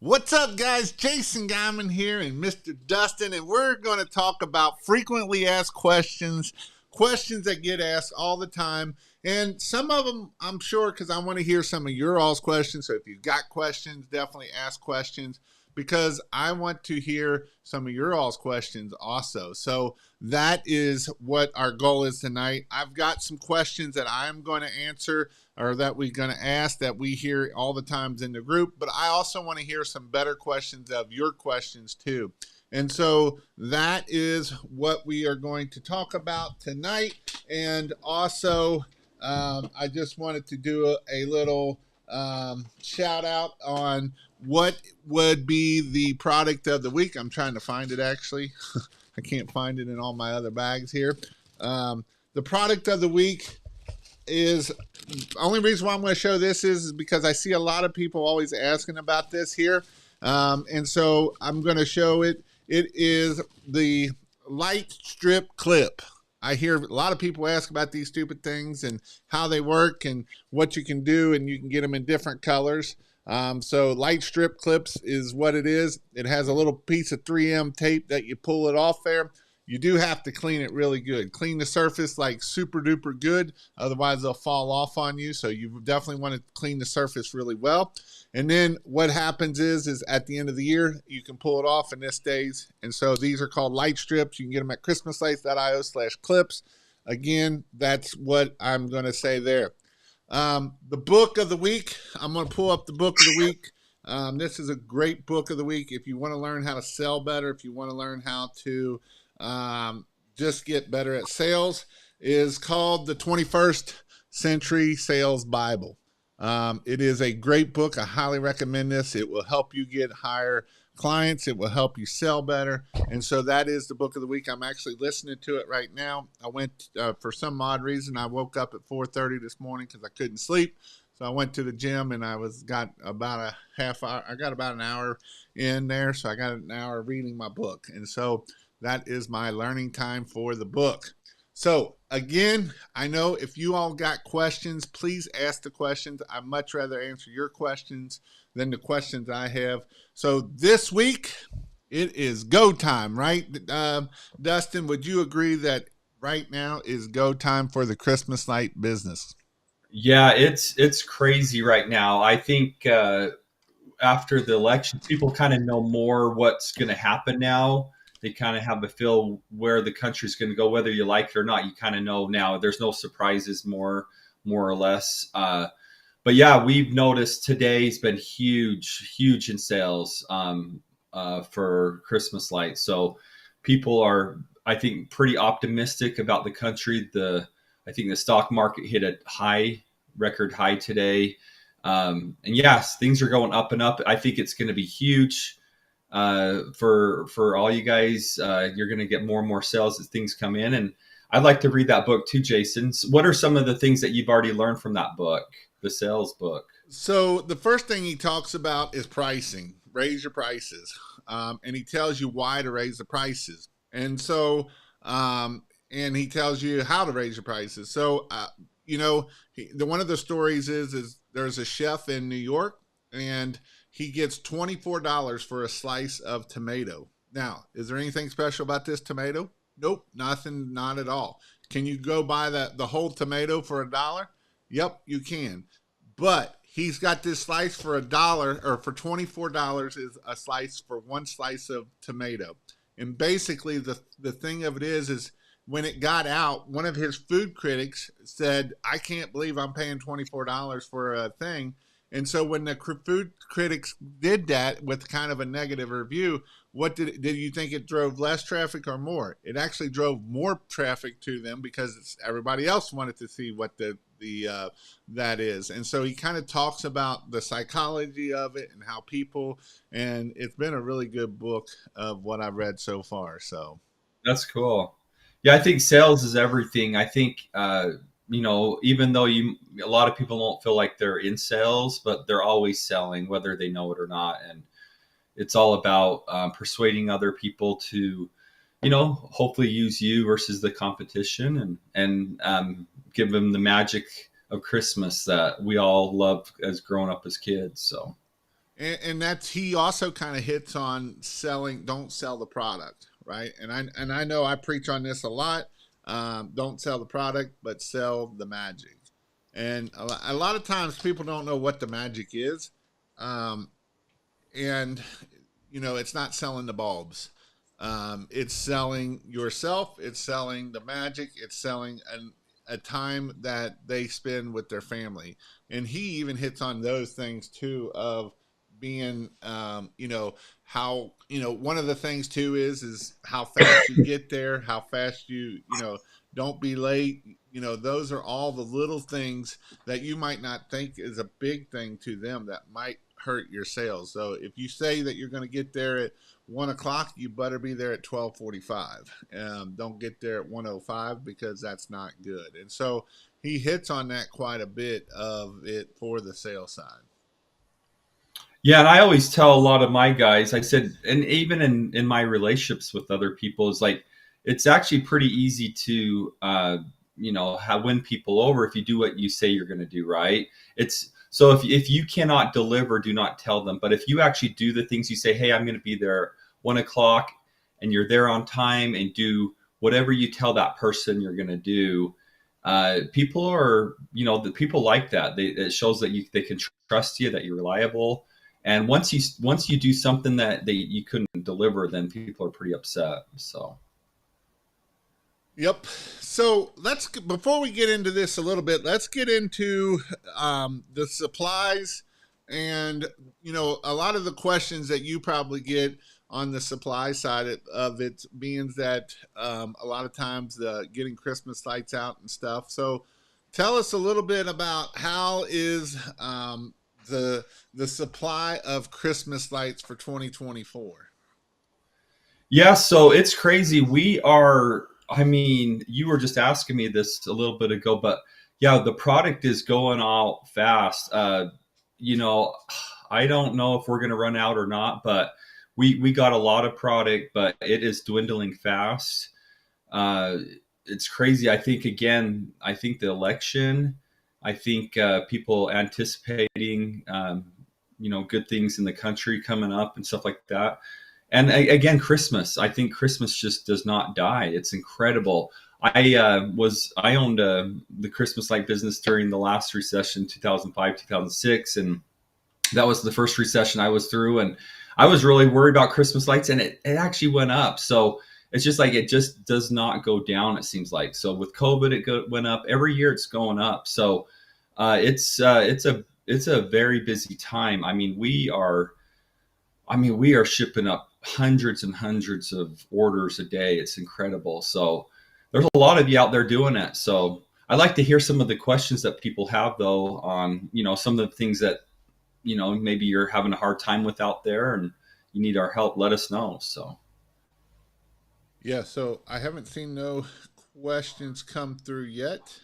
What's up, guys? Jason Guyman here and Mr. Dustin, and we're going to talk about frequently asked questions, questions that get asked all the time. And some of them, I'm sure, because I want to hear some of your all's questions. So if you've got questions, definitely ask questions because I want to hear some of your all's questions also. So that is what our goal is tonight. I've got some questions that I'm going to answer or that we're going to ask that we hear all the times in the group, but I also want to hear some better questions of your questions too. And so that is what we are going to talk about tonight. And also, I just wanted to do a little shout out on what would be the product of the week. I'm trying to find it actually. I can't find it in all my other bags here. The product of the week is the only reason why I'm going to show this is because I see a lot of people always asking about this here. And so I'm going to show it. It is the light strip clip. I hear a lot of people ask about these stupid things and how they work and what you can do, and you can get them in different colors. So light strip clips is what it is. It has a little piece of 3M tape that you pull it off there. You do have to clean it really good. Clean the surface like super duper good. Otherwise they'll fall off on you. So you definitely want to clean the surface really well. And then what happens is at the end of the year, you can pull it off and this stays. And so these are called light strips. You can get them at christmaslights.io/clips. Again, that's what I'm going to say there. The book of the week, I'm going to pull up the book of the week. This is a great book of the week. If you want to learn how to sell better, if you want to learn how to just get better at sales, is called the 21st Century Sales Bible. It is a great book. I highly recommend this. It will help you get higher clients. It will help you sell better. And so that is the book of the week. I'm actually listening to it right now. I went, for some odd reason, I woke up at 4:30 this morning because I couldn't sleep. So I went to the gym and I got about a half hour. I got about an hour in there. So I got an hour reading my book. And so that is my learning time for the book. So again, I know if you all got questions, please ask the questions. I'd much rather answer your questions than the questions I have. So this week, it is go time, right? Dustin, would you agree that right now is go time for the Christmas light business? Yeah, it's crazy right now. I think after the election, people kind of know more what's going to happen now. They kind of have a feel where the country's going to go, whether you like it or not. You kind of know now. There's no surprises, more or less. But yeah, we've noticed today's been huge in sales for Christmas lights. So people are, I think, pretty optimistic about the country. I think the stock market hit a record high today. And yes, things are going up and up. I think it's going to be huge for all you guys. You're going to get more and more sales as things come in. And I'd like to read that book too, Jason. So what are some of the things that you've already learned from that book, the sales book? So the first thing he talks about is pricing. Raise your prices. And he tells you why to raise the prices. And so, and he tells you how to raise your prices. So, one of the stories is there's a chef in New York and he gets $24 for a slice of tomato. Now, is there anything special about this tomato? Nope, nothing, not at all. Can you go buy the whole tomato for $1? Yep, you can. But he's got this slice for $1, or for $24 is a slice for one slice of tomato. And basically the thing of it is when it got out, one of his food critics said, I can't believe I'm paying $24 for a thing. And so when the food critics did that with kind of a negative review, what did you think it drove less traffic or more? It actually drove more traffic to them because everybody else wanted to see what that is. And so he kind of talks about the psychology of it and how people, and it's been a really good book of what I've read so far. So That's cool. Yeah, I think sales is everything. I think even though a lot of people don't feel like they're in sales, but they're always selling, whether they know it or not. And it's all about persuading other people to, hopefully use you versus the competition, and give them the magic of Christmas that we all loved as growing up as kids. So And that's, he also kind of hits on selling. Don't sell the product, right? And I know I preach on this a lot. Don't sell the product, but sell the magic. And a lot of times people don't know what the magic is, um, and it's not selling the bulbs. It's selling yourself. It's selling the magic. It's selling a time that they spend with their family. And he even hits on those things too, of being, how, one of the things too is how fast you get there, how fast don't be late. Those are all the little things that you might not think is a big thing to them that might hurt your sales. So if you say that you're going to get there at 1 o'clock, you better be there at 12:45. Don't get there at 1:05, because that's not good. And so he hits on that quite a bit of it for the sales side. Yeah, and I always tell a lot of my guys, I said, and even in my relationships with other people, is like, it's actually pretty easy to have win people over if you do what you say you're going to do, right? It's so if you cannot deliver, do not tell them. But if you actually do the things you say, hey, I'm going to be there 1 o'clock, and you're there on time and do whatever you tell that person you're going to do, people are, the people like that. It shows that they can trust you, that you're reliable. And once you do something that you couldn't deliver, then people are pretty upset. So Yep. So before we get into this a little bit, let's get into the supplies, and a lot of the questions that you probably get on the supply side of it, being that a lot of times getting Christmas lights out and stuff. So tell us a little bit about how is the supply of Christmas lights for 2024. yeah, so it's crazy. We are. I mean, you were just asking me this a little bit ago, but yeah, the product is going out fast. You know, I don't know if we're going to run out or not, but we got a lot of product, but it is dwindling fast. Uh, it's crazy. I think the election, I think people anticipating, good things in the country coming up and stuff like that. And again, Christmas. I think Christmas just does not die. It's incredible. I owned the Christmas light business during the last recession, 2005, 2006, and that was the first recession I was through, and I was really worried about Christmas lights, and it actually went up. So it's just like it just does not go down. It seems like so with COVID, went up every year. It's going up. So it's a very busy time. We are shipping up hundreds and hundreds of orders a day. It's incredible. So there's a lot of you out there doing it. So I'd like to hear some of the questions that people have though on, some of the things that, maybe you're having a hard time with out there and you need our help. Let us know. So. Yeah, so I haven't seen no questions come through yet.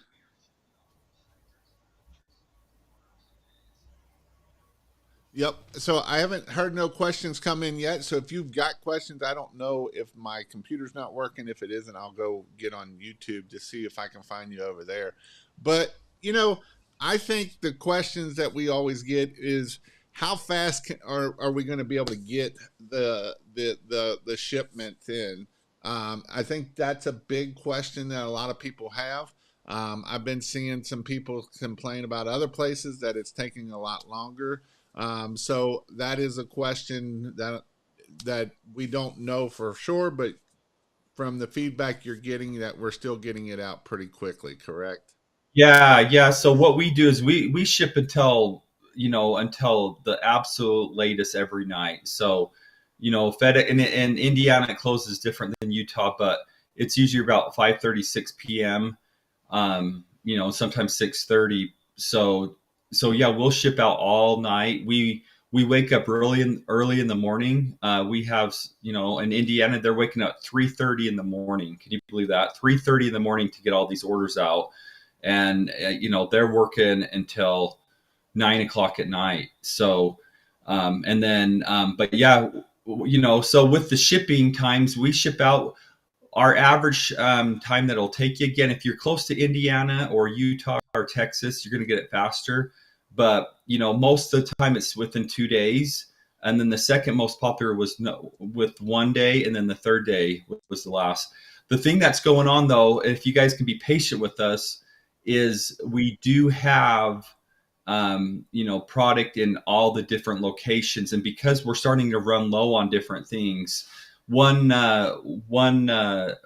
Yep. So I haven't heard no questions come in yet. So if you've got questions, I don't know if my computer's not working. If it isn't, I'll go get on YouTube to see if I can find you over there. But, I think the questions that we always get is how fast are we going to be able to get the shipment in? I think that's a big question that a lot of people have. I've been seeing some people complain about other places that it's taking a lot longer. So that is a question that we don't know for sure, but from the feedback you're getting, that we're still getting it out pretty quickly, correct? Yeah. Yeah. So what we do is we ship until the absolute latest every night. So, FedEx in Indiana, it closes different than Utah, but it's usually about 5:30, 6 p.m. Sometimes 6:30. So yeah, we'll ship out all night. We wake up early in the morning. We have, in Indiana, they're waking up 3:30 in the morning. Can you believe that? 3:30 in the morning to get all these orders out, and they're working until 9 o'clock at night. So, but yeah, so with the shipping times, we ship out our average time that it'll take you. Again, if you're close to Indiana or Utah or Texas, you're going to get it faster. But most of the time, it's within 2 days. And then the second most popular was with one day, and then the third day was the last. The thing that's going on though, if you guys can be patient with us, is we do have product in all the different locations, and because we're starting to run low on different things, one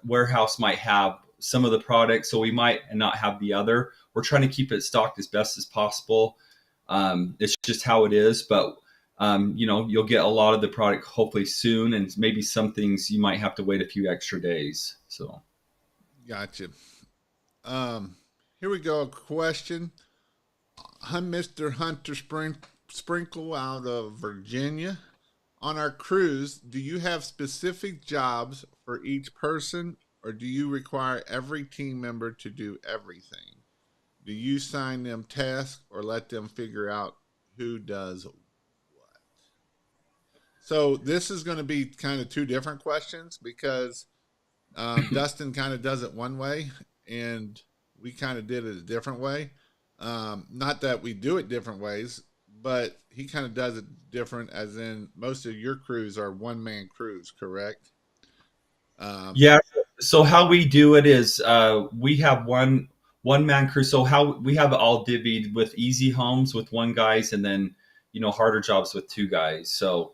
warehouse might have some of the product, so we might not have the other. We're trying to keep it stocked as best as possible. It's just how it is, but you'll get a lot of the product hopefully soon, and maybe some things you might have to wait a few extra days. So, Gotcha. Here we go. A question. I'm Mr. Hunter Sprinkle out of Virginia. On our cruise, do you have specific jobs for each person, or do you require every team member to do everything? Do you assign them tasks or let them figure out who does what? So this is going to be kind of two different questions because Dustin kind of does it one way and we kind of did it a different way. Not that we do it different ways, but he kind of does it different, as in most of your crews are one-man crews, correct? Yeah. So how we do it is we have one man crew. So how we have it all divvied with easy homes with one guys, and then harder jobs with two guys. So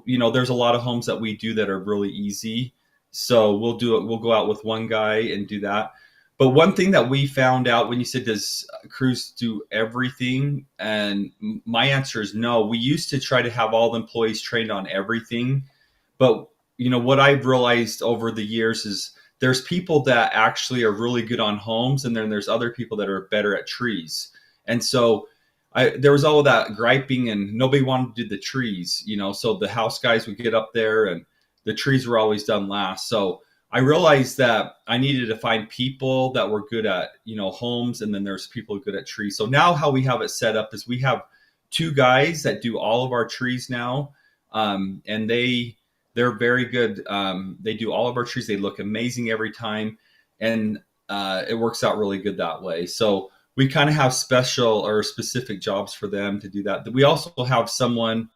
there's a lot of homes that we do that are really easy. So we'll do it. We'll go out with one guy and do that. But one thing that we found out when you said, does crews do everything? And my answer is no. We used to try to have all the employees trained on everything. But, what I've realized over the years is there's people that actually are really good on homes, and then there's other people that are better at trees. And so there was all of that griping, and nobody wanted to do the trees, so the house guys would get up there and the trees were always done last. So I realized that I needed to find people that were good at, homes, and then there's people good at trees. So now how we have it set up is we have two guys that do all of our trees now. And they're very good. They do all of our trees. They look amazing every time. And it works out really good that way. So we kind of have special or specific jobs for them to do that. We also have someone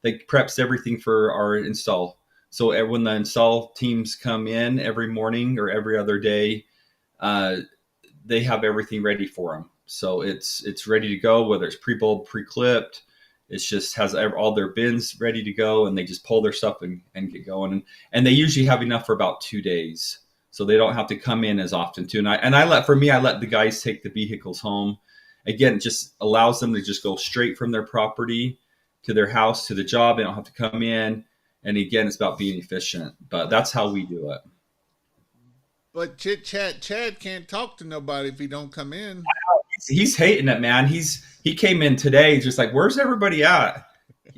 that preps everything for our install. So when the install teams come in every morning or every other day, they have everything ready for them. So it's ready to go, whether it's pre-bulb, pre-clipped. It just has all their bins ready to go, and they just pull their stuff and get going. And they usually have enough for about 2 days. So they don't have to come in as often too. And I let the guys take the vehicles home. Again, it just allows them to just go straight from their property to their house, to the job. They don't have to come in. And again, it's about being efficient, but that's how we do it. But Chad can't talk to nobody if he don't come in. He's hating it, man. He came in today, just like, where's everybody at?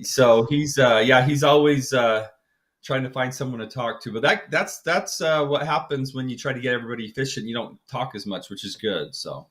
So he's always trying to find someone to talk to. But that's what happens when you try to get everybody efficient. You don't talk as much, which is good. So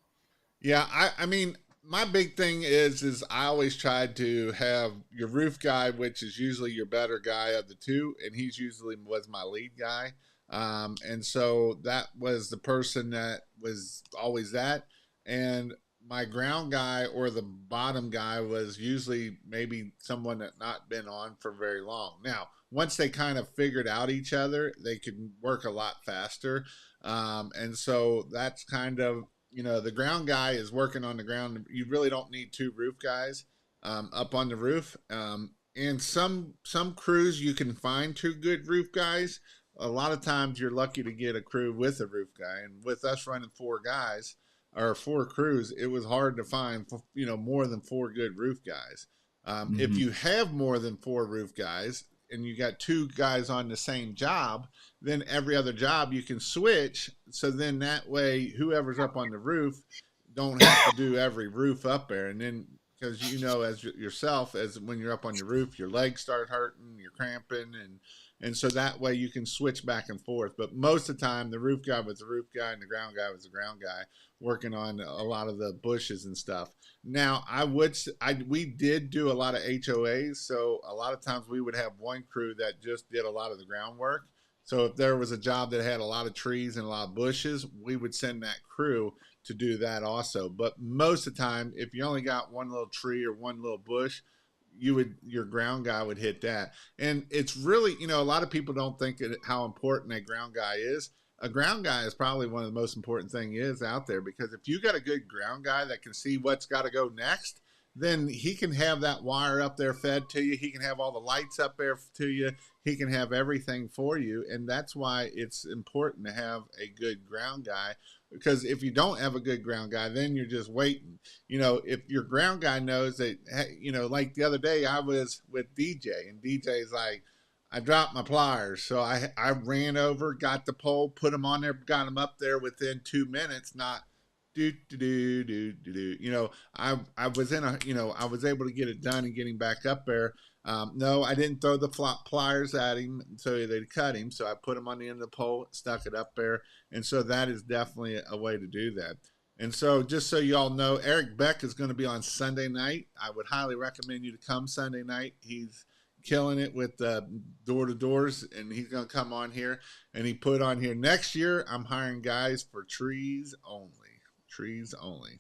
yeah, I mean, my big thing is I always tried to have your roof guy, which is usually your better guy of the two, and he's usually was my lead guy. And so that was the person that was always that. And my ground guy or the bottom guy was usually maybe someone that not been on for very long. Now, once they kind of figured out each other, they could work a lot faster. And so that's kind of, the ground guy is working on the ground. You really don't need two roof guys up on the roof. And some crews you can find two good roof guys. A lot of times you're lucky to get a crew with a roof guy. And with us running four guys or four crews, it was hard to find, more than four good roof guys. If you have more than four roof guys and you got two guys on the same job, then every other job you can switch. So then that way, whoever's up on the roof don't have to do every roof up there. And then, because as yourself, as when you're up on your roof, your legs start hurting, you're cramping, and so that way you can switch back and forth. But most of the time, the roof guy was the roof guy and the ground guy was the ground guy, working on a lot of the bushes and stuff. Now, we did do a lot of HOAs, so a lot of times we would have one crew that just did a lot of the groundwork. So if there was a job that had a lot of trees and a lot of bushes, we would send that crew to do that also. But most of the time, if you only got one little tree or one little bush, your ground guy would hit that. And it's really, a lot of people don't think how important a ground guy is. A ground guy is probably one of the most important thing is out there, because if you got a good ground guy that can see what's got to go next, then he can have that wire up there fed to you. He can have all the lights up there to you. He can have everything for you. And that's why it's important to have a good ground guy, because if you don't have a good ground guy, then you're just waiting. If your ground guy knows that, like the other day I was with DJ, and DJ's like, I dropped my pliers. So I ran over, got the pole, put them on there, got them up there within 2 minutes, not do do do do do do. I was in a, I was able to get it done and getting back up there. No, I didn't throw the pliers at him so they'd cut him. So I put him on the end of the pole, stuck it up there. And so that is definitely a way to do that. And so just so you all know, Eric Beck is going to be on Sunday night. I would highly recommend you to come Sunday night. He's killing it with door to doors, and he's going to come on here. And he put on here, next year I'm hiring guys for trees only. Trees only.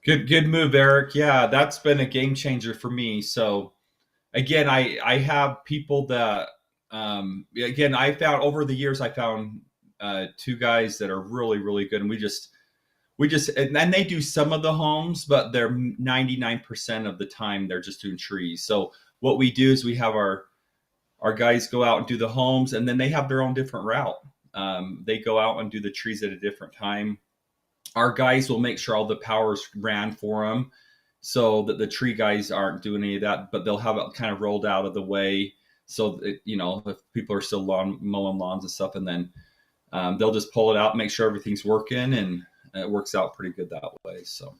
Good move, Eric. Yeah, that's been a game changer for me. So again, I have people that again, I found over the years, I found two guys that are really good, and we just and then they do some of the homes, but they're 99% of the time they're just doing trees. So what we do is we have our guys go out and do the homes, and then they have their own different route. They go out and do the trees at a different time. Our guys will make sure all the power's ran for them, so that the tree guys aren't doing any of that, but they'll have it kind of rolled out of the way. So that, if people are still mowing lawns and stuff, and then they'll just pull it out, make sure everything's working, and it works out pretty good that way. So.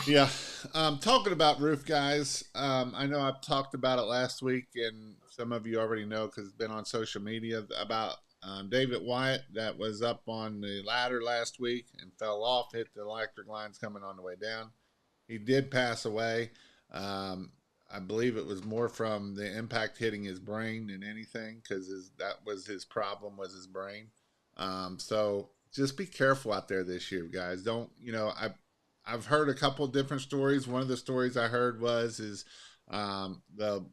Yeah. Talking about roof guys, I know I've talked about it last week, and some of you already know because it's been on social media, about David Wyatt that was up on the ladder last week and fell off, hit the electric lines coming on the way down. He did pass away. I believe it was more from the impact hitting his brain than anything, because that was his problem, was his brain. So just be careful out there this year, guys. Don't, I've heard a couple different stories. One of the stories I heard is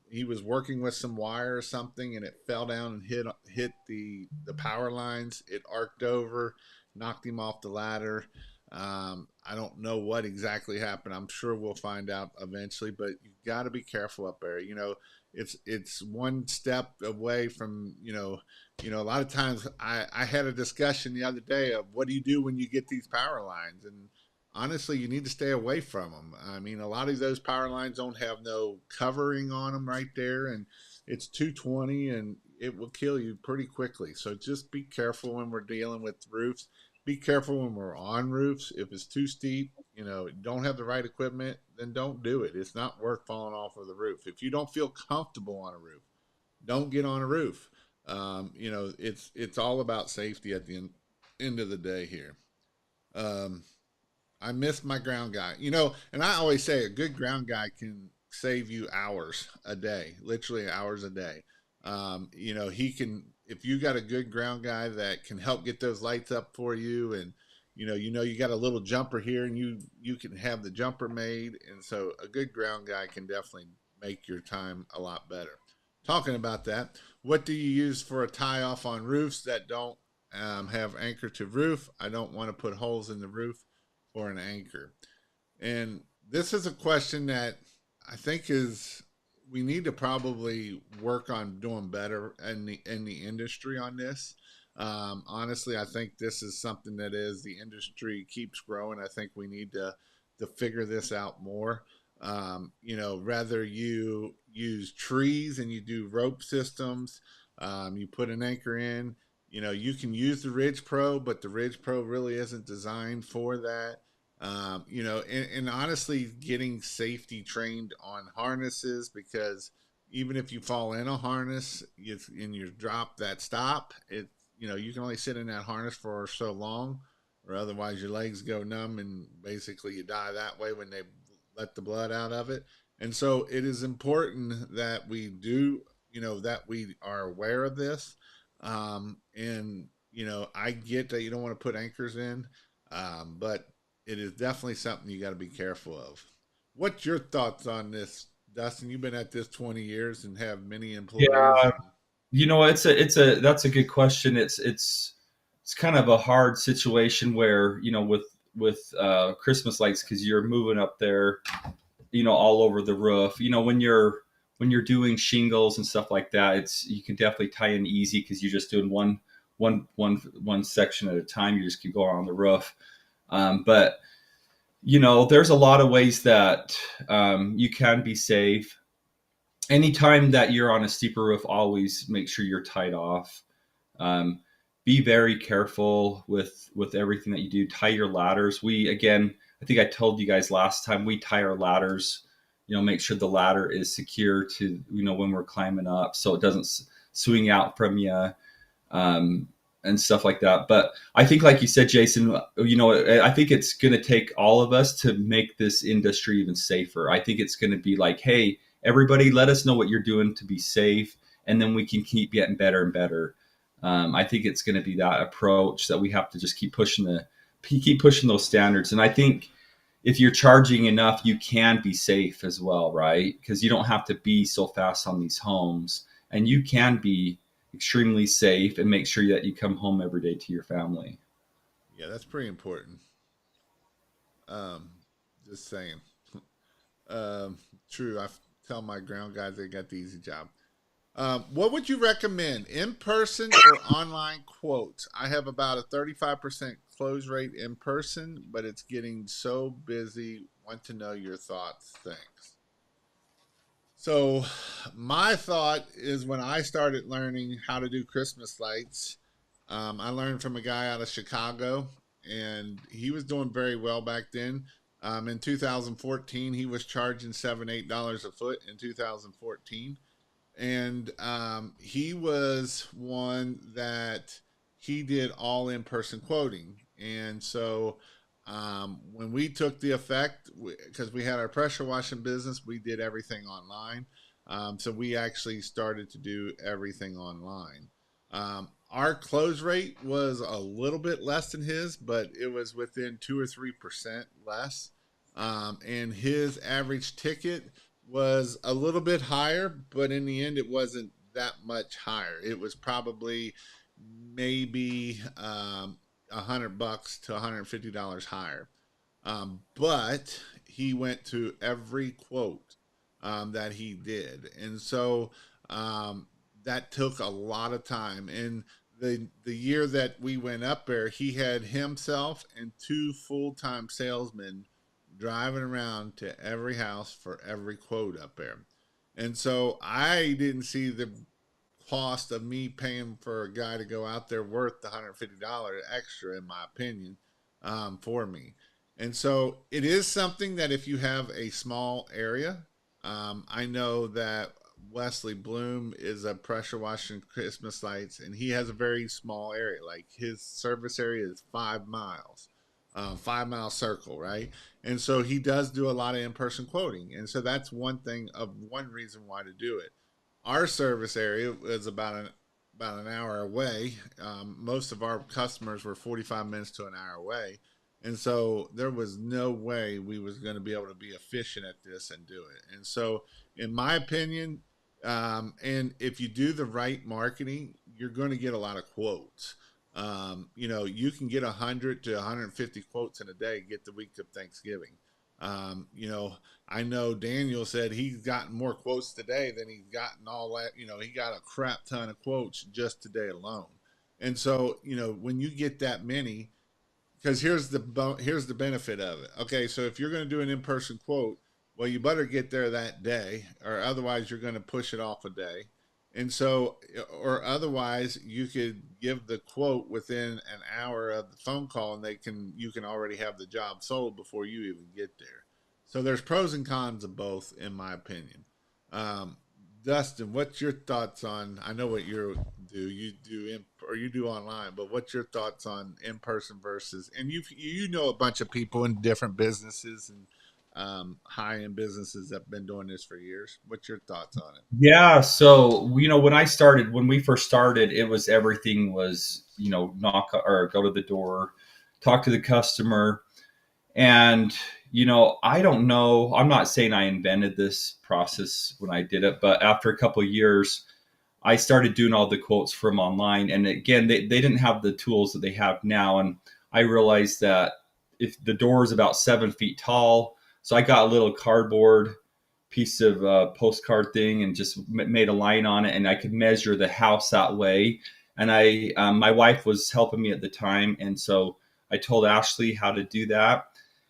he was working with some wire or something, and it fell down and hit the power lines. It arced over, knocked him off the ladder. I don't know what exactly happened. I'm sure we'll find out eventually, but you got to be careful up there. It's one step away from, a lot of times I had a discussion the other day of what do you do when you get these power lines, and honestly, you need to stay away from them. I mean, a lot of those power lines don't have no covering on them right there, and it's 220, and it will kill you pretty quickly. So just be careful when we're dealing with roofs. Be careful when we're on roofs. If it's too steep, don't have the right equipment, then don't do it. It's not worth falling off of the roof. If you don't feel comfortable on a roof, don't get on a roof. It's all about safety at the end of the day here. I miss my ground guy, and I always say a good ground guy can save you hours a day, literally hours a day. He can, if you got a good ground guy that can help get those lights up for you, and you got a little jumper here, and you can have the jumper made. And so a good ground guy can definitely make your time a lot better. Talking about that, what do you use for a tie off on roofs that don't have anchor to roof? I don't want to put holes in the roof for an anchor. And this is a question that I think we need to probably work on doing better in the industry on this. Honestly, I think this is something that the industry keeps growing. I think we need to figure this out more. Rather you use trees and you do rope systems, you put an anchor in. You can use the Ridge Pro, but the Ridge Pro really isn't designed for that. And honestly, getting safety trained on harnesses, because even if you fall in a harness and you drop that stop, you can only sit in that harness for so long, or otherwise your legs go numb and basically you die that way when they let the blood out of it. And so it is important that we do, that we are aware of this. I get that you don't want to put anchors in, but it is definitely something you got to be careful of. What's your thoughts on this Dustin, you've been at this 20 years and have many employees. Yeah, And it's a that's a good question. It's kind of a hard situation where with Christmas lights because you're moving up there, all over the roof. When you're doing shingles and stuff like that, it's you can definitely tie in easy because you're just doing one section at a time. You just keep going on the roof. But there's a lot of ways that you can be safe. Anytime that you're on a steeper roof, always make sure you're tied off. Um, be very careful with everything that you do. Tie your ladders. I think I told you guys last time, we tie our ladders. Make sure the ladder is secure to when we're climbing up, so it doesn't swing out from you, and stuff like that. But I think, like you said, Jason, I think it's going to take all of us to make this industry even safer. I think it's going to be like, hey, everybody, let us know what you're doing to be safe, and then we can keep getting better and better. I think it's going to be that approach that we have to just keep pushing those standards. And I think if you're charging enough, you can be safe as well, right? Because you don't have to be so fast on these homes, and you can be extremely safe and make sure that you come home every day to your family. yeah, that's pretty important. Um, just saying. Um, true. Tell my ground guys they got the easy job. What would you recommend, in person or online quotes? I have about a 35% close rate in person, but it's getting so busy. Want to know your thoughts. Thanks. So, my thought is when I started learning how to do Christmas lights, I learned from a guy out of Chicago, and he was doing very well back then. In 2014, he was charging $7, $8 a foot in 2014, and he was one that he did all in person quoting. And so when we took the effect, because we had our pressure washing business, we did everything online. So we actually started to do everything online. Our close rate was a little bit less than his, but it was within 2 or 3% less. And his average ticket was a little bit higher, but in the end, it wasn't that much higher. It was probably maybe $100 to $150 higher. But he went to every quote that he did, and so that took a lot of time. And the year that we went up there, he had himself and two full time salesmen driving around to every house for every quote up there. And so I didn't see the cost of me paying for a guy to go out there worth the $150 extra, in my opinion, for me. And so it is something that if you have a small area, I know that Wesley Bloom is a pressure washing Christmas lights, and he has a very small area. Like his service area is 5 miles, 5 mile circle, right? And so he does do a lot of in person quoting, and so that's one reason why to do it. Our service area is about an hour away. Most of our customers were 45 minutes to an hour away, and so there was no way we was going to be able to be efficient at this and do it. And so, in my opinion, and if you do the right marketing, you're going to get a lot of quotes. You can get 100 to 150 quotes in a day. Get the week of Thanksgiving. Um, you know, I know Daniel said he's gotten more quotes today than he's gotten all that. He got a crap ton of quotes just today alone. And so, when you get that many, because here's the benefit of it. Okay, so if you're going to do an in person quote, well, you better get there that day, or otherwise you're going to push it off a day. And so, or otherwise, you could give the quote within an hour of the phone call, and you can already have the job sold before you even get there. So there's pros and cons of both, in my opinion. Um, Dustin, what's your thoughts on? I know what you do online, but what's your thoughts on in person versus? And you know a bunch of people in different businesses and high end businesses that have been doing this for years. What's your thoughts on it? Yeah, so when we first started, it was everything was knock or go to the door, talk to the customer, And, I don't know. I'm not saying I invented this process when I did it, but after a couple of years, I started doing all the quotes from online. And again, they didn't have the tools that they have now. And I realized that if the door is about 7 feet tall, so I got a little cardboard piece of postcard thing and just made a line on it, and I could measure the house that way. And my wife was helping me at the time, and so I told Ashley how to do that,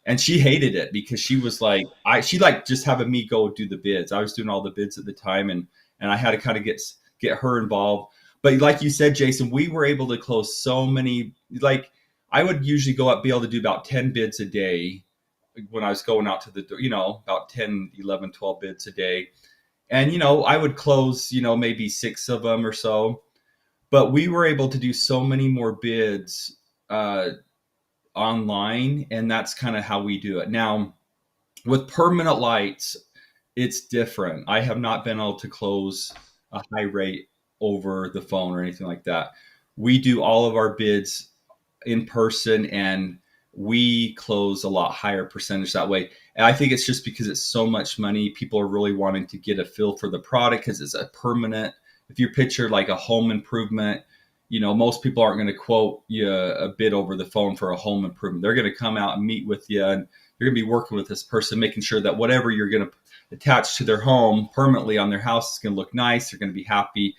and she hated it because she was like, she liked just having me go do the bids. I was doing all the bids at the time, and I had to kind of get her involved. But like you said, Jason, we were able to close so many. Like I would usually go up, be able to do about 10 bids a day when I was going out to the, about 10, 11, 12 bids a day. And, I would close, maybe six of them or so. But we were able to do so many more bids online. And that's kind of how we do it. Now, with permanent lights, it's different. I have not been able to close a high rate over the phone or anything like that. We do all of our bids in person, and we close a lot higher percentage that way. And I think it's just because it's so much money. People are really wanting to get a feel for the product because it's a permanent. If you picture like a home improvement, most people aren't going to quote you a bid over the phone for a home improvement. They're going to come out and meet with you, and you're going to be working with this person, making sure that whatever you're going to attach to their home permanently on their house is going to look nice. They're going to be happy.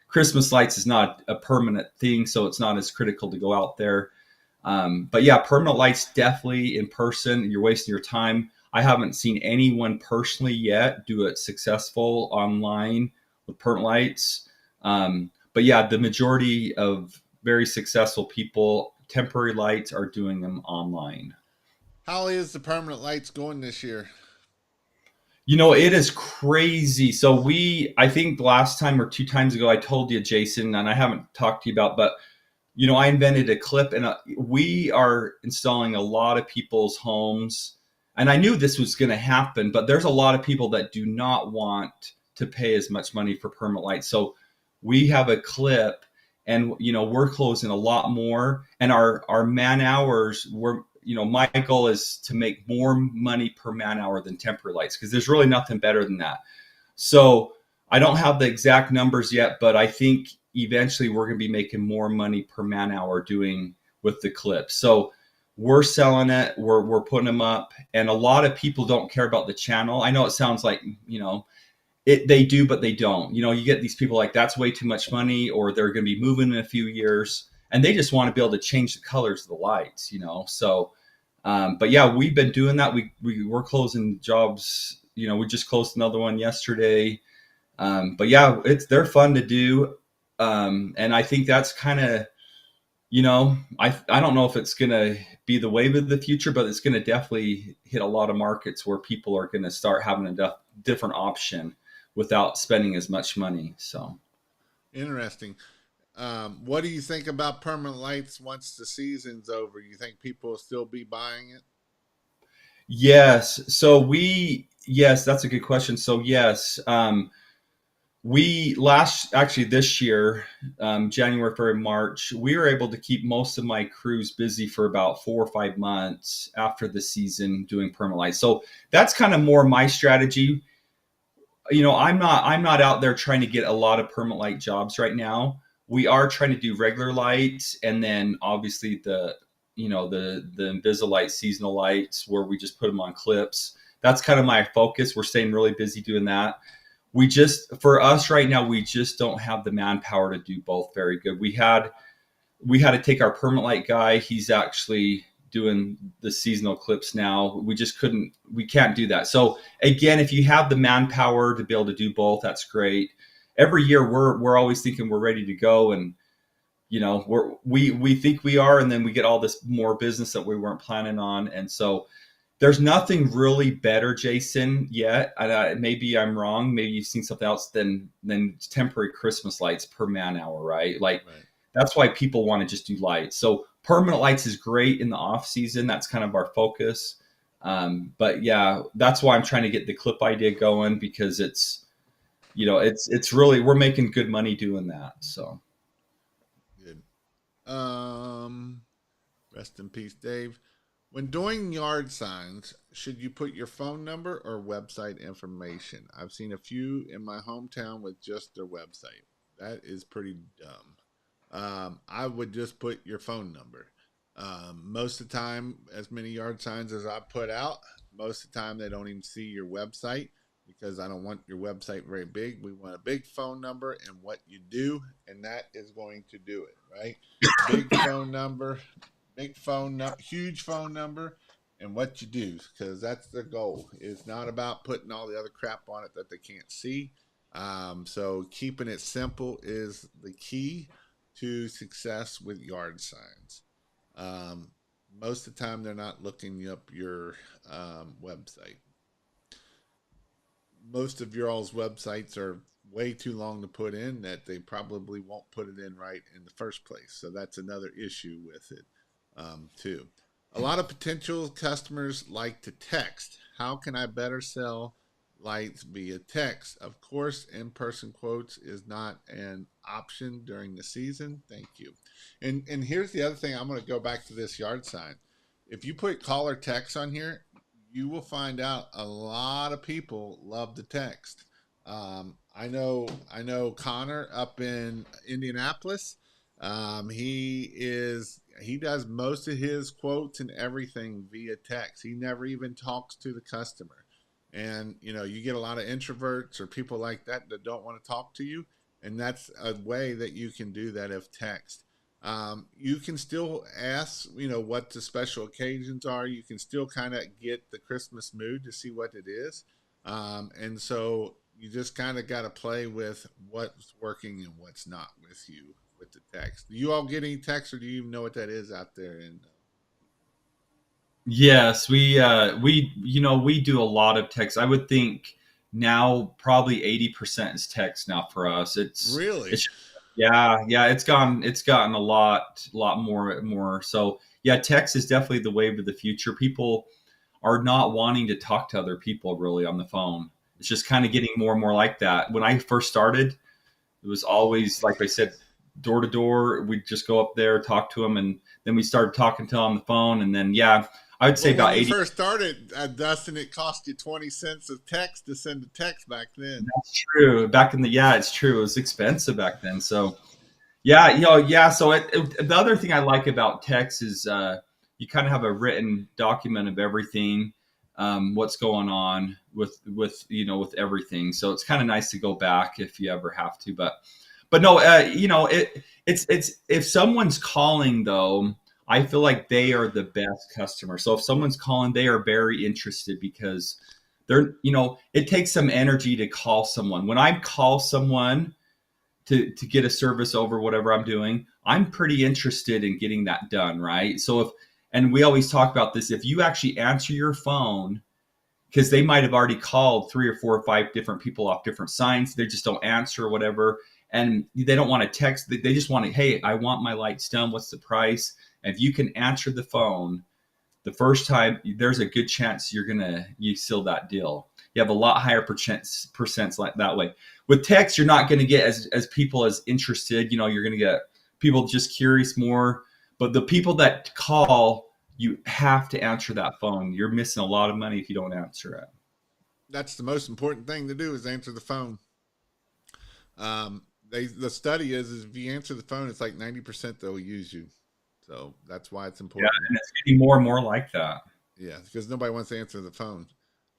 Christmas lights is not a permanent thing, so it's not as critical to go out there. But yeah, permanent lights definitely in person. You're wasting your time. I haven't seen anyone personally yet do it successful online with permanent lights. But yeah, the majority of very successful people, temporary lights, are doing them online. How is the permanent lights going this year? It is crazy. So I think last time or two times ago, I told you, Jason, and I haven't talked to you about, but I invented a clip, and we are installing a lot of people's homes. And I knew this was going to happen, but there's a lot of people that do not want to pay as much money for permanent lights. So we have a clip, and we're closing a lot more, and our man hours, my goal is to make more money per man hour than temporary lights, because there's really nothing better than that. So I don't have the exact numbers yet, but I think eventually we're going to be making more money per man hour doing with the clips. So we're selling it, we're putting them up, and a lot of people don't care about the channel. I know it sounds like, they do, but they don't. You get these people like, that's way too much money, or they're going to be moving in a few years, and they just want to be able to change the colors of the lights, So, but yeah, we've been doing that. We're closing jobs. We just closed another one yesterday. But yeah, they're fun to do. And I think that's kind of, I don't know if it's going to be the wave of the future, but it's going to definitely hit a lot of markets where people are going to start having a different option without spending as much money. So Interesting. What do you think about permanent lights once the season's over? You think people will still be buying it? yes, yes, that's a good question. So yes, actually this year, January, February, March, we were able to keep most of my crews busy for about 4 or 5 months after the season doing permanent lights. So that's kind of more my strategy. I'm not out there trying to get a lot of permanent light jobs right now. We are trying to do regular lights, and then obviously the Invisalign seasonal lights where we just put them on clips. That's kind of my focus. We're staying really busy doing that. For us right now, we just don't have the manpower to do both very good. We had to take our permanent light guy. He's actually doing the seasonal clips now. We can't do that. So again, if you have the manpower to be able to do both, that's great. Every year we're always thinking we're ready to go, and we think we are, and then we get all this more business that we weren't planning on. And so there's nothing really better, Jason, yet. Maybe I'm wrong. Maybe you've seen something else than temporary Christmas lights per man hour, right? Like Right. that's why people want to just do lights. So permanent lights is great in the off season. That's kind of our focus. But yeah, that's why I'm trying to get the clip idea going, because it's really, we're making good money doing that. So Good. Um, Rest in peace, Dave. When doing yard signs, should you put your phone number or website information? I've seen a few in my hometown with just their website. That is pretty dumb. I would just put your phone number. Most of the time, as many yard signs as I put out, most of the time they don't even see your website because I don't want your website very big. We want a big phone number and what you do, and that is going to do it, right? Big phone number, huge phone number, and what you do, because that's the goal. It's not about putting all the other crap on it that they can't see. So keeping it simple is the key to success with yard signs. Um, Most of the time, they're not looking up your website. Most of your all's websites are way too long to put in that they probably won't put it in right in the first place. So that's another issue with it, too. A lot of potential customers like to text. How can I better sell lights via text? Of course, in person quotes is not an option during the season. Thank you. And here's the other thing. I'm going to go back to this yard sign. If you put call or text on here, you will find out a lot of people love to text. I know Connor up in Indianapolis. He does most of his quotes and everything via text. He never even talks to the customer. And you get a lot of introverts or people like that that don't want to talk to you, and that's a way that you can do that of text. You can still ask, what the special occasions are. You can still kind of get the Christmas mood to see what it is. And so you just kind of got to play with what's working and what's not with you with the text. Do you all get any text, or do you even know what that is out there? And Yes, we do a lot of text. I would think now probably 80% is text now for us. really, It's yeah, it's gotten a lot more. So yeah, text is definitely the wave of the future. People are not wanting to talk to other people really on the phone. It's just kind of getting more and more like that. When I first started, it was always, like I said, door to door. We'd just go up there, talk to them, and then we started talking to them on the phone. And then, yeah, I would say well, when about you 80. first started, Dustin, it cost you 20 cents of text to send a text back then. That's true. Yeah, it's true. It was expensive back then. So, yeah, yeah. So the other thing I like about text is you kind of have a written document of everything, what's going on with everything. So it's kind of nice to go back if you ever have to. But no, it's if someone's calling though, I feel like they are the best customer. So if someone's calling, they are very interested because it takes some energy to call someone. When I call someone to get a service over whatever I'm doing, I'm pretty interested in getting that done, right? So and we always talk about this, if you actually answer your phone, because they might have already called 3 or 4 or 5 different people off different signs, they just don't answer or whatever, and they don't want to text, they just want to, hey, I want my lights done, what's the price? And if you can answer the phone the first time, there's a good chance you seal that deal. You have a lot higher percents like that way. With text, you're not going to get as people as interested. You're going to get people just curious more. But the people that call, you have to answer that phone. You're missing a lot of money if you don't answer it. That's the most important thing to do is answer the phone. The study is if you answer the phone, it's like 90% they'll use you. So that's why it's Yeah, important. and it's getting more and more like that. Yeah, because nobody wants to answer the phone.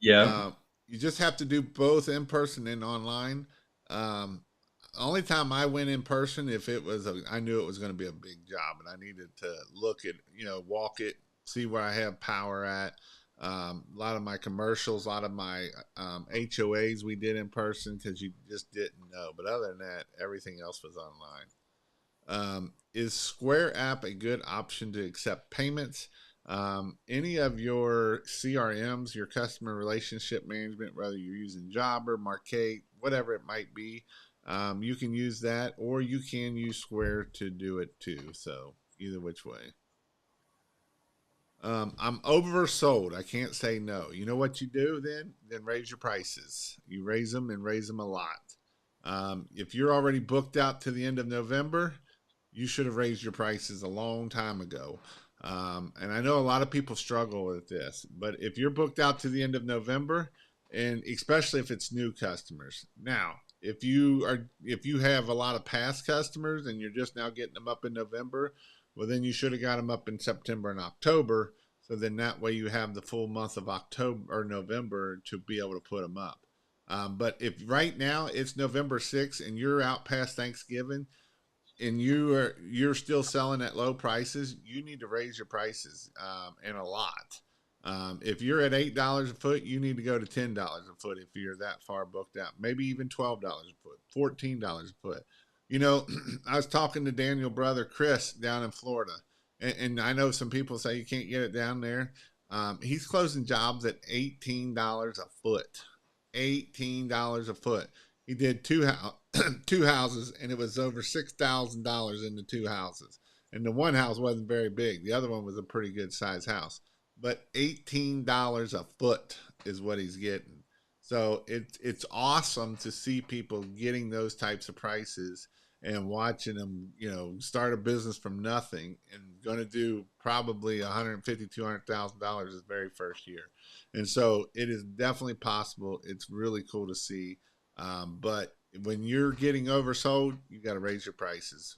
Yeah. Uh, you just have to do both in person and online. Only time I went in person if I knew it was going to be a big job and I needed to look at, walk it, see where I have power at. A lot of my commercials, a lot of my HOAs we did in person because you just didn't know. But other than that, everything else was online. Is Square app a good option to accept payments? Any of your CRMs, your customer relationship management, whether you're using Jobber, Marquee, whatever it might be, you can use that, or you can use Square to do it too. So either which way. I'm oversold. I can't say no. You know what you do then? Then raise your prices. You raise them and raise them a lot. If you're already booked out to the end of November, you should have raised your prices a long time ago. And I know a lot of people struggle with this, but if you're booked out to the end of November, and especially if it's new customers, now if you have a lot of past customers and you're just now getting them up in November, well then you should have got them up in September and October. So then that way you have the full month of October or November to be able to put them up. But if right now it's November 6th and you're out past Thanksgiving, and you're still selling at low prices, you need to raise your prices, and a lot. If you're at $8 a foot, you need to go to $10 a foot if you're that far booked out. Maybe even $12 a foot, $14 a foot. You know, I was talking to Daniel brother Chris down in Florida, and I know some people say you can't get it down there. He's closing jobs at $18 a foot. $18 a foot. He did two houses, and it was over $6,000 in the two houses. And the one house wasn't very big. The other one was a pretty good size house. But $18 a foot is what he's getting. So it's awesome to see people getting those types of prices and watching them, you know, start a business from nothing and going to do probably $150,000, $200,000 his very first year. And so it is definitely possible. It's really cool to see. But when you're getting oversold, you got to raise your prices.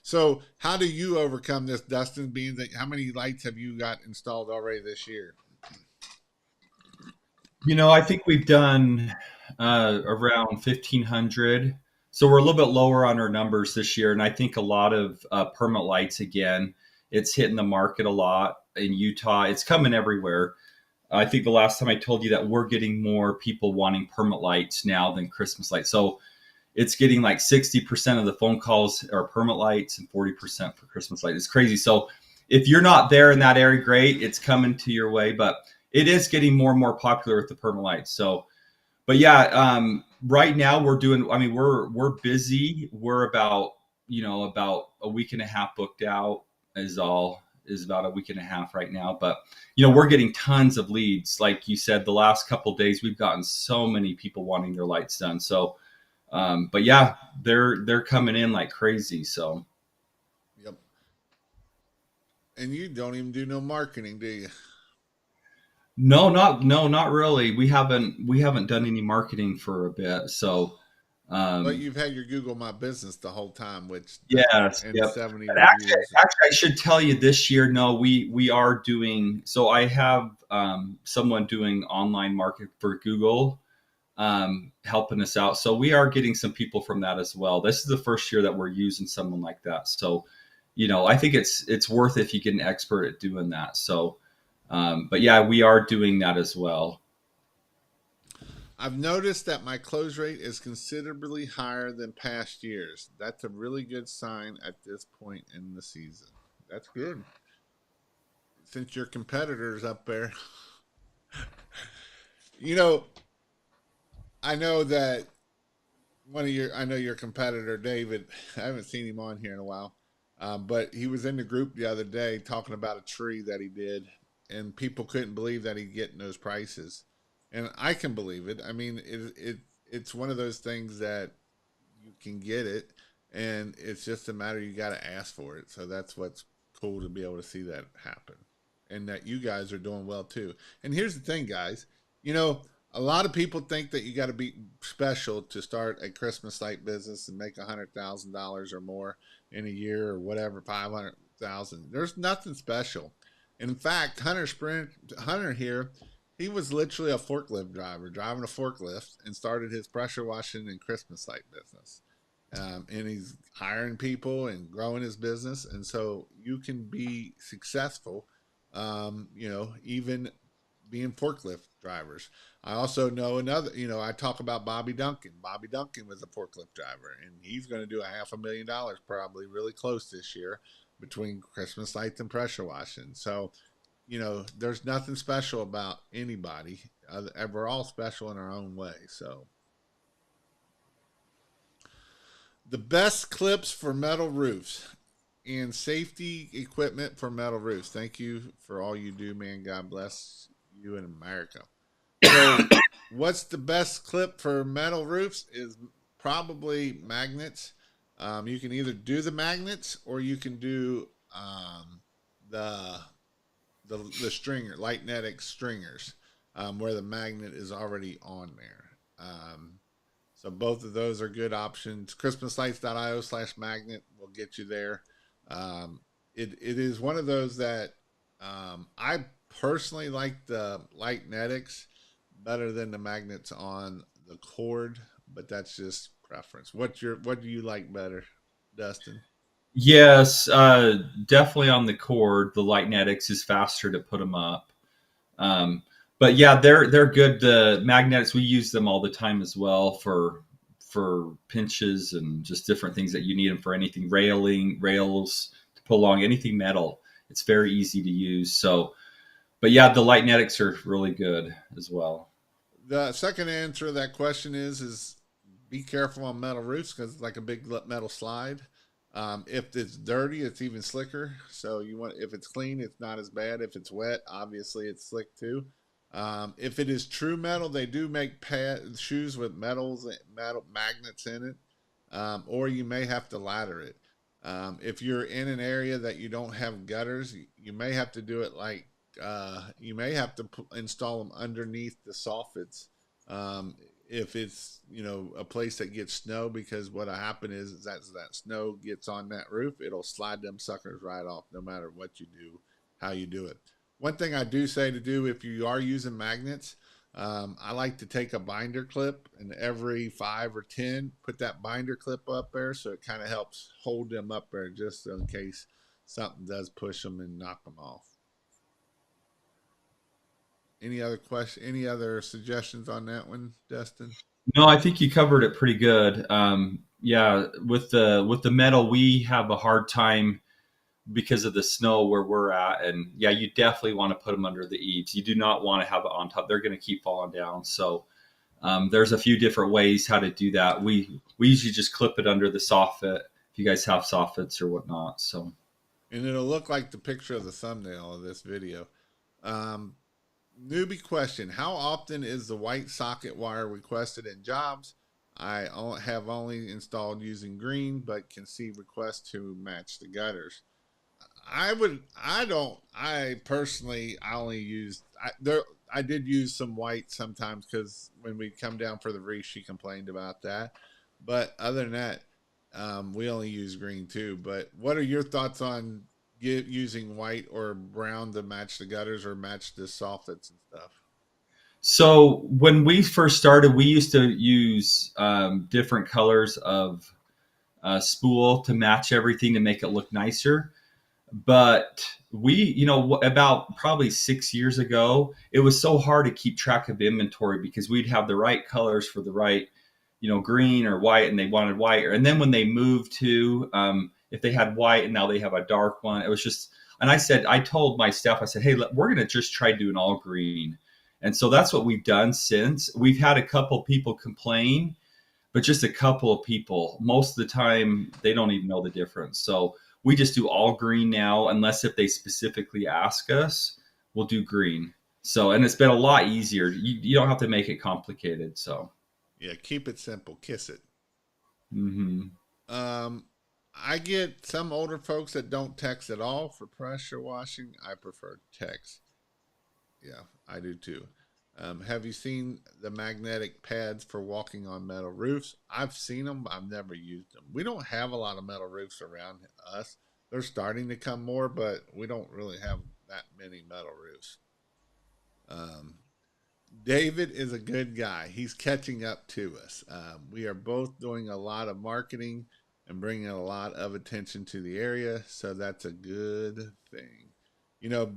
So how do you overcome this, Dustin? Being that, how many lights have you got installed already this year? You know, I think we've done around 1,500. So we're a little bit lower on our numbers this year. And I think a lot of permanent lights, again, it's hitting the market a lot in Utah. It's coming everywhere. I think the last time I told you that we're getting more people wanting permanent lights now than Christmas lights. So it's getting like 60% of the phone calls are permanent lights and 40% for Christmas lights. It's crazy. So if you're not there in that area, great, it's coming to your way. But it is getting more and more popular with the permanent lights. So, but yeah, right now we're doing. I mean, we're busy. We're about about a week and a half booked out. Is about a week and a half right now. But we're getting tons of leads. Like you said, the last couple of days we've gotten so many people wanting their lights done. So, but yeah, they're coming in like crazy. So. Yep. And you don't even do no marketing, do you? No, not really. We haven't done any marketing for a bit. So, But you've had your Google My Business the whole time, which yes, and yep. 70 And actually, reviews. actually, I should tell you this year. No, we are doing. So I have someone doing online market for Google, helping us out. So we are getting some people from that as well. This is the first year that we're using someone like that. So, I think it's worth it if you get an expert at doing that. So, but yeah, we are doing that as well. I've noticed that my close rate is considerably higher than past years. That's a really good sign at this point in the season. That's good. Since your competitor's up there, you know, I know that I know your competitor, David. I haven't seen him on here in a while, but he was in the group the other day talking about a tree that he did, and people couldn't believe that he'd getting those prices, and I can believe it. I mean, it's one of those things that you can get it, and it's just a matter you got to ask for it. So that's what's cool to be able to see that happen, and that you guys are doing well too. And here's the thing, guys. You know, a lot of people think that you got to be special to start a Christmas light business and make $100,000 or more in a year or whatever, 500,000. There's nothing special. In fact, Hunter here, he was literally a forklift driver, driving a forklift, and started his pressure washing and Christmas light business. And he's hiring people and growing his business, and so you can be successful. Even being forklift drivers. I also know another, I talk about Bobby Duncan. Bobby Duncan was a forklift driver, and he's going to do $500,000 probably really close this year between Christmas lights and pressure washing. So, there's nothing special about anybody. We're all special in our own way. So, the best clips for metal roofs and safety equipment for metal roofs. Thank you for all you do, man. God bless you in America. So, what's the best clip for metal roofs is probably magnets. You can either do the magnets or you can do the the stringer Lightnetics stringers, where the magnet is already on there. So both of those are good options. ChristmasLights.io/magnet will get you there. It is one of those that I personally like the Lightnetics better than the magnets on the cord, but that's just preference. What do you like better, Dustin? Yes, definitely on the cord. The Lightnetics is faster to put them up. Um, but yeah, they're good. The magnetics, we use them all the time as well for pinches and just different things that you need them for. Anything rails to pull along, anything metal. It's very easy to use. So, but yeah, the Lightnetics are really good as well. The second answer to that question is be careful on metal roofs because it's like a big metal slide. If it's dirty, it's even slicker. So you want if it's clean, it's not as bad. If it's wet, obviously it's slick too. If it is true metal, they do make shoes with metal magnets in it, or you may have to ladder it. If you're in an area that you don't have gutters, you may have to do it like you may have to install them underneath the soffits. If it's a place that gets snow, because what'll happen is that snow gets on that roof, it'll slide them suckers right off, no matter what you do, how you do it. One thing I do say to do if you are using magnets, I like to take a binder clip and every 5 or 10 put that binder clip up there, so it kind of helps hold them up there just in case something does push them and knock them off. Any other question? Any other suggestions on that one, Dustin? No, I think you covered it pretty good. Yeah, with the metal, we have a hard time because of the snow where we're at, and yeah, you definitely want to put them under the eaves. You do not want to have it on top; they're going to keep falling down. So there's a few different ways how to do that. We usually just clip it under the soffit if you guys have soffits or whatnot. So, and it'll look like the picture of the thumbnail of this video. Um, Newbie question: how often is the white socket wire requested in jobs? I have only installed using green, but can see requests to match the gutters. I personally, I only used, I did use some white sometimes because when we come down for the reef, she complained about that. But other than that, we only use green too. But what are your thoughts on using white or brown to match the gutters or match the soffits and stuff? so when we first started, we used to use different colors of spool to match everything to make it look nicer. But about probably 6 years ago, it was so hard to keep track of inventory because we'd have the right colors for the right, green or white, and they wanted white. And then when they moved to, if they had white and now they have a dark one, it was just, and I told my staff, I said, hey, we're going to just try doing all green. And so that's what we've done since. We've had a couple people complain, but just a couple of people. Most of the time, they don't even know the difference. So we just do all green now, unless if they specifically ask us, we'll do green. So, and it's been a lot easier. You don't have to make it complicated. So, Yeah, keep it simple. Kiss it. mm-hmm. Um, I get some older folks that don't text at all for pressure washing. I prefer text. Yeah, I do too. Have you seen the magnetic pads for walking on metal roofs? I've seen them. I've never used them. We don't have a lot of metal roofs around us. They're starting to come more, but we don't really have that many metal roofs. Um, David is a good guy. He's catching up to us. We are both doing a lot of marketing and bringing a lot of attention to the area, so that's a good thing.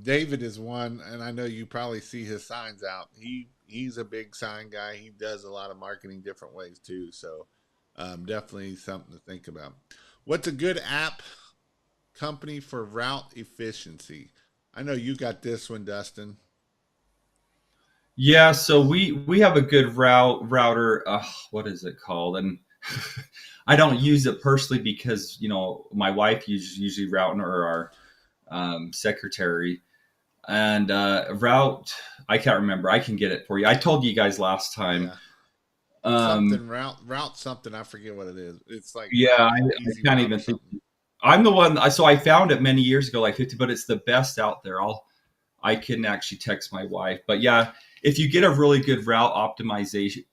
David is one, and I know you probably see his signs out. He's a big sign guy. He does a lot of marketing different ways too. So definitely something to think about. What's a good app company for route efficiency? I know you got this one, Dustin. Yeah. So we have a good router. What is it called? And I don't use it personally because my wife usually routing or our secretary. And route, I can't remember. I can get it for you. I told you guys last time. Yeah, Um, something route something. I forget what it is. It's like yeah, route I easy can't route or even think. something. I'm the one. So I found it many years ago, like 50, but it's the best out there. I can actually text my wife. But yeah, if you get a really good route optimizator,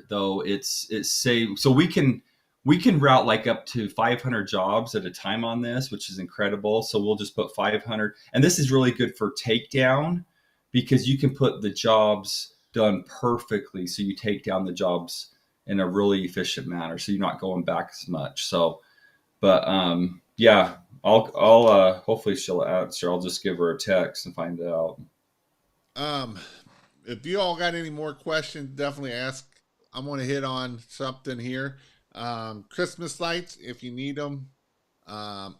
though, it's say so we can route like up to 500 jobs at a time on this, which is incredible. So we'll just put 500, and this is really good for takedown because you can put the jobs done perfectly. So you take down the jobs in a really efficient manner. So you're not going back as much. So, but yeah, I'll hopefully she'll answer. I'll just give her a text and find out. Um, if you all got any more questions, definitely ask. I'm going to hit on something here. Christmas lights, if you need them,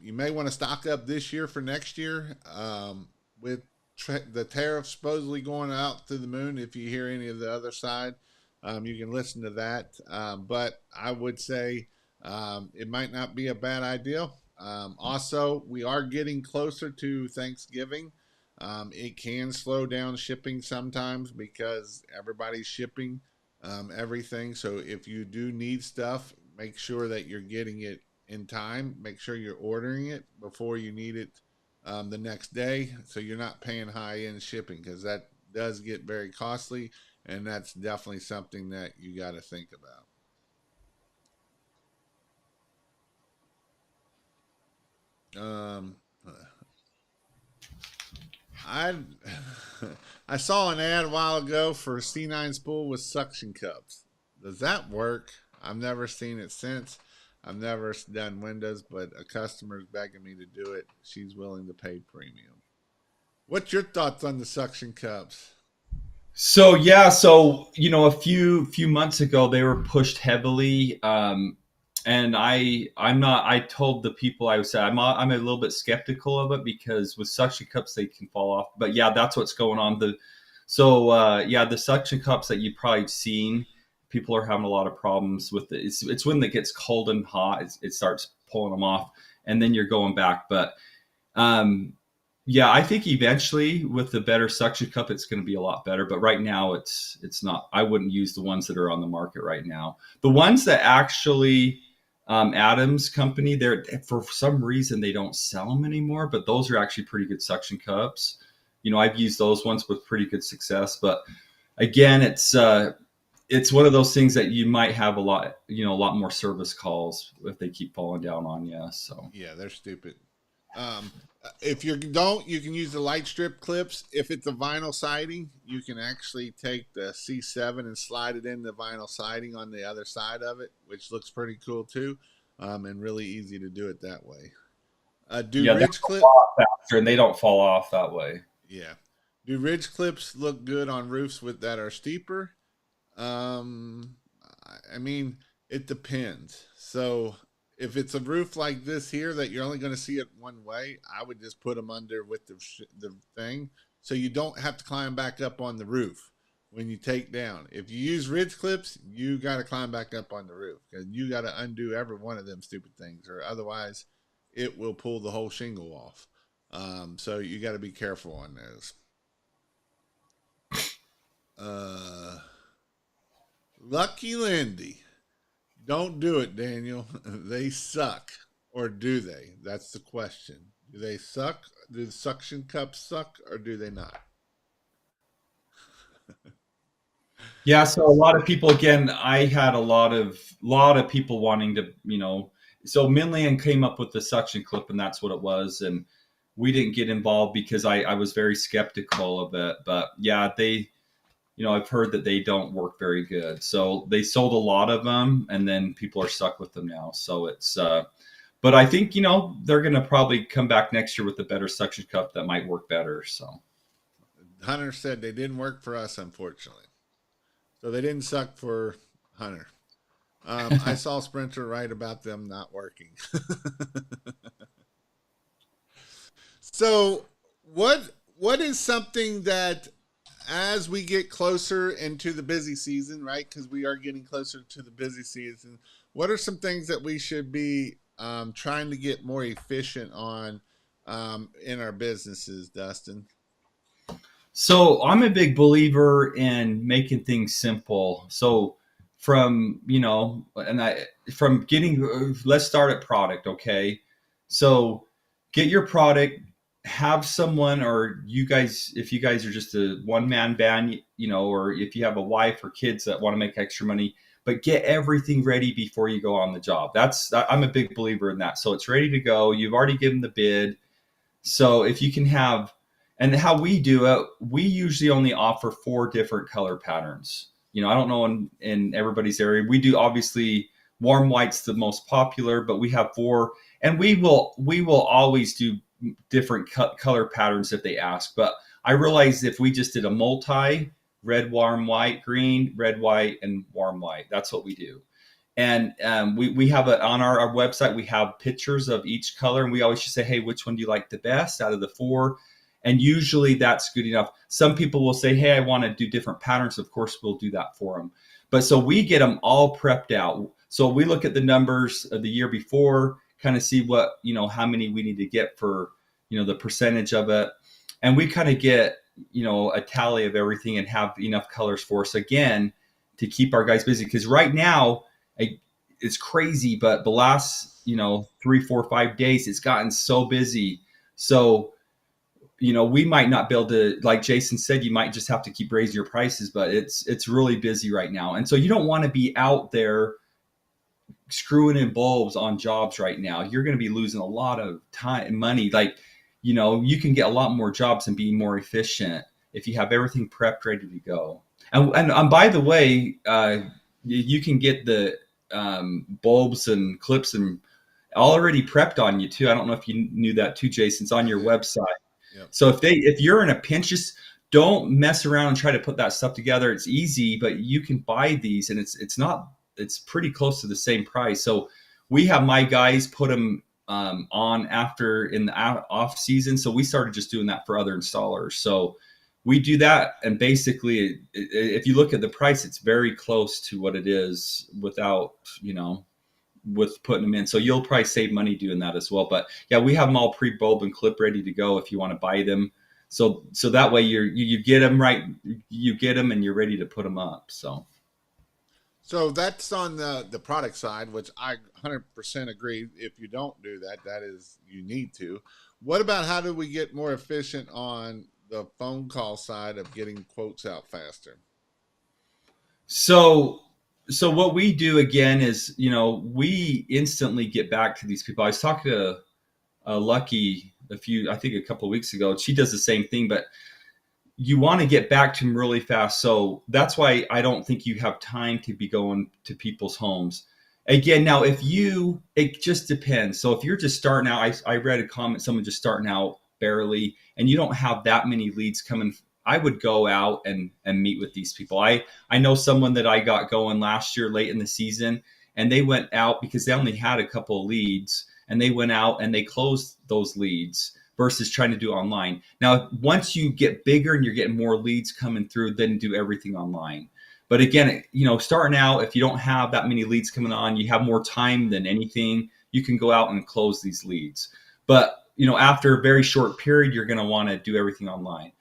you may want to stock up this year for next year. With the tariff supposedly going out to the moon, if you hear any of the other side, you can listen to that. But I would say it might not be a bad idea. Also, we are getting closer to Thanksgiving. It can slow down shipping sometimes because everybody's shipping everything. So if you do need stuff, make sure that you're getting it in time. Make sure you're ordering it before you need it the next day, so you're not paying high end shipping because that does get very costly, and that's definitely something that you got to think about. I I saw an ad a while ago for C9 spool with suction cups. Does that work? I've never seen it since. I've never done windows, but a customer's begging me to do it. She's willing to pay premium. What's your thoughts on the suction cups? So yeah, so a few months ago they were pushed heavily, and I'm not. I told the people I was I'm a little bit skeptical of it because with suction cups they can fall off. But yeah, that's what's going on. Yeah, the suction cups that you've probably seen, people are having a lot of problems with it. It's when it gets cold and hot, it starts pulling them off, and then you're going back. But um, yeah, I think eventually with the better suction cup, it's going to be a lot better. But right now, it's not. I wouldn't use the ones that are on the market right now. The ones that actually Adams Company, they're for some reason they don't sell them anymore. But those are actually pretty good suction cups. I've used those ones with pretty good success. But again, it's one of those things that you might have a lot more service calls if they keep falling down on you. So Yeah, they're stupid. Um, if you don't, you can use the light strip clips. If it's a vinyl siding, you can actually take the C7 and slide it in the vinyl siding on the other side of it, which looks pretty cool too, and really easy to do it that way. Do yeah, they're ridge a clip? lot faster and they don't fall off that way. Yeah. Do ridge clips look good on roofs with that are steeper? Um, I mean, it depends. So if it's a roof like this here that you're only going to see it one way, I would just put them under with the thing, so you don't have to climb back up on the roof when you take down. If you use ridge clips, you got to climb back up on the roof because you got to undo every one of them stupid things, or otherwise it will pull the whole shingle off. So you got to be careful on those. Uh, Lucky Lindy. Don't do it, Daniel. They suck. Or do they? That's the question. Do they suck? Do the suction cups suck or do they not? Yeah, so a lot of people again, I had a lot of people wanting to, so Minland came up with the suction clip and that's what it was. And we didn't get involved because I was very skeptical of it. But yeah, I've heard that they don't work very good. So they sold a lot of them and then people are stuck with them now. So but I think, they're going to probably come back next year with a better suction cup that might work better. So Hunter said they didn't work for us, unfortunately. So they didn't suck for Hunter. I saw Sprinter write about them not working. So what is something that as we get closer into the busy season, right? Because we are getting closer to the busy season. What are some things that we should be trying to get more efficient on in our businesses, Dustin? So I'm a big believer in making things simple. So from, from getting, let's start at product. Okay. So get your product, have someone, or you guys, if you guys are just a one man band, or if you have a wife or kids that want to make extra money, but get everything ready before you go on the job. I'm a big believer in that. So it's ready to go. You've already given the bid. So if you can have, and how we do it, we usually only offer 4 different color patterns. I don't know in everybody's area. We do, obviously warm white's the most popular, but we have 4, and we will always do different color patterns if they ask. But I realized if we just did a multi, red, warm white, green, red, white, and warm white, that's what we do. And we have it on our website. We have pictures of each color, and we always just say, hey, which one do you like the best out of the 4? And usually that's good enough. Some people will say, hey, I want to do different patterns. Of course, we'll do that for them. But so we get them all prepped out. So we look at the numbers of the year before, kind of see what, how many we need to get for, the percentage of it. And we kind of get, a tally of everything and have enough colors for us, again, to keep our guys busy. Because right now, it's crazy, but the last 3, 4, 5 days it's gotten so busy. So we might not be able to, like Jason said, you might just have to keep raising your prices, but it's really busy right now. And so you don't want to be out there screwing in bulbs on jobs right now. You're going to be losing a lot of time and money. Like, you can get a lot more jobs and be more efficient if you have everything prepped, ready to go. And by the way, you can get the bulbs and clips and already prepped on you too. I don't know if you knew that too, Jason. It's on your website. Yep. So if you're in a pinch, just don't mess around and try to put that stuff together. It's easy, but you can buy these, and it's pretty close to the same price. So we have my guys put them on after in the off season. So we started just doing that for other installers. So we do that, and basically, if you look at the price, it's very close to what it is without, with putting them in. So you'll probably save money doing that as well. But yeah, we have them all pre-bulb and clip ready to go if you want to buy them. So that way you get them right, you get them and you're ready to put them up. So that's on the product side, which I 100% agree. If you don't do that, you need to. What about how do we get more efficient on the phone call side of getting quotes out faster? So what we do again is, we instantly get back to these people. I was talking to Lucky I think a couple of weeks ago. She does the same thing, but you want to get back to them really fast. So that's why I don't think you have time to be going to people's homes. Again, now it just depends. So if you're just starting out, I read a comment, someone just starting out barely, and you don't have that many leads coming, I would go out and meet with these people. I know someone that I got going last year late in the season, and they went out because they only had a couple of leads, and they went out and they closed those leads versus trying to do online. Now, once you get bigger and you're getting more leads coming through, then do everything online. But again, starting out, if you don't have that many leads coming on, you have more time than anything, you can go out and close these leads. But, after a very short period, you're going to want to do everything online.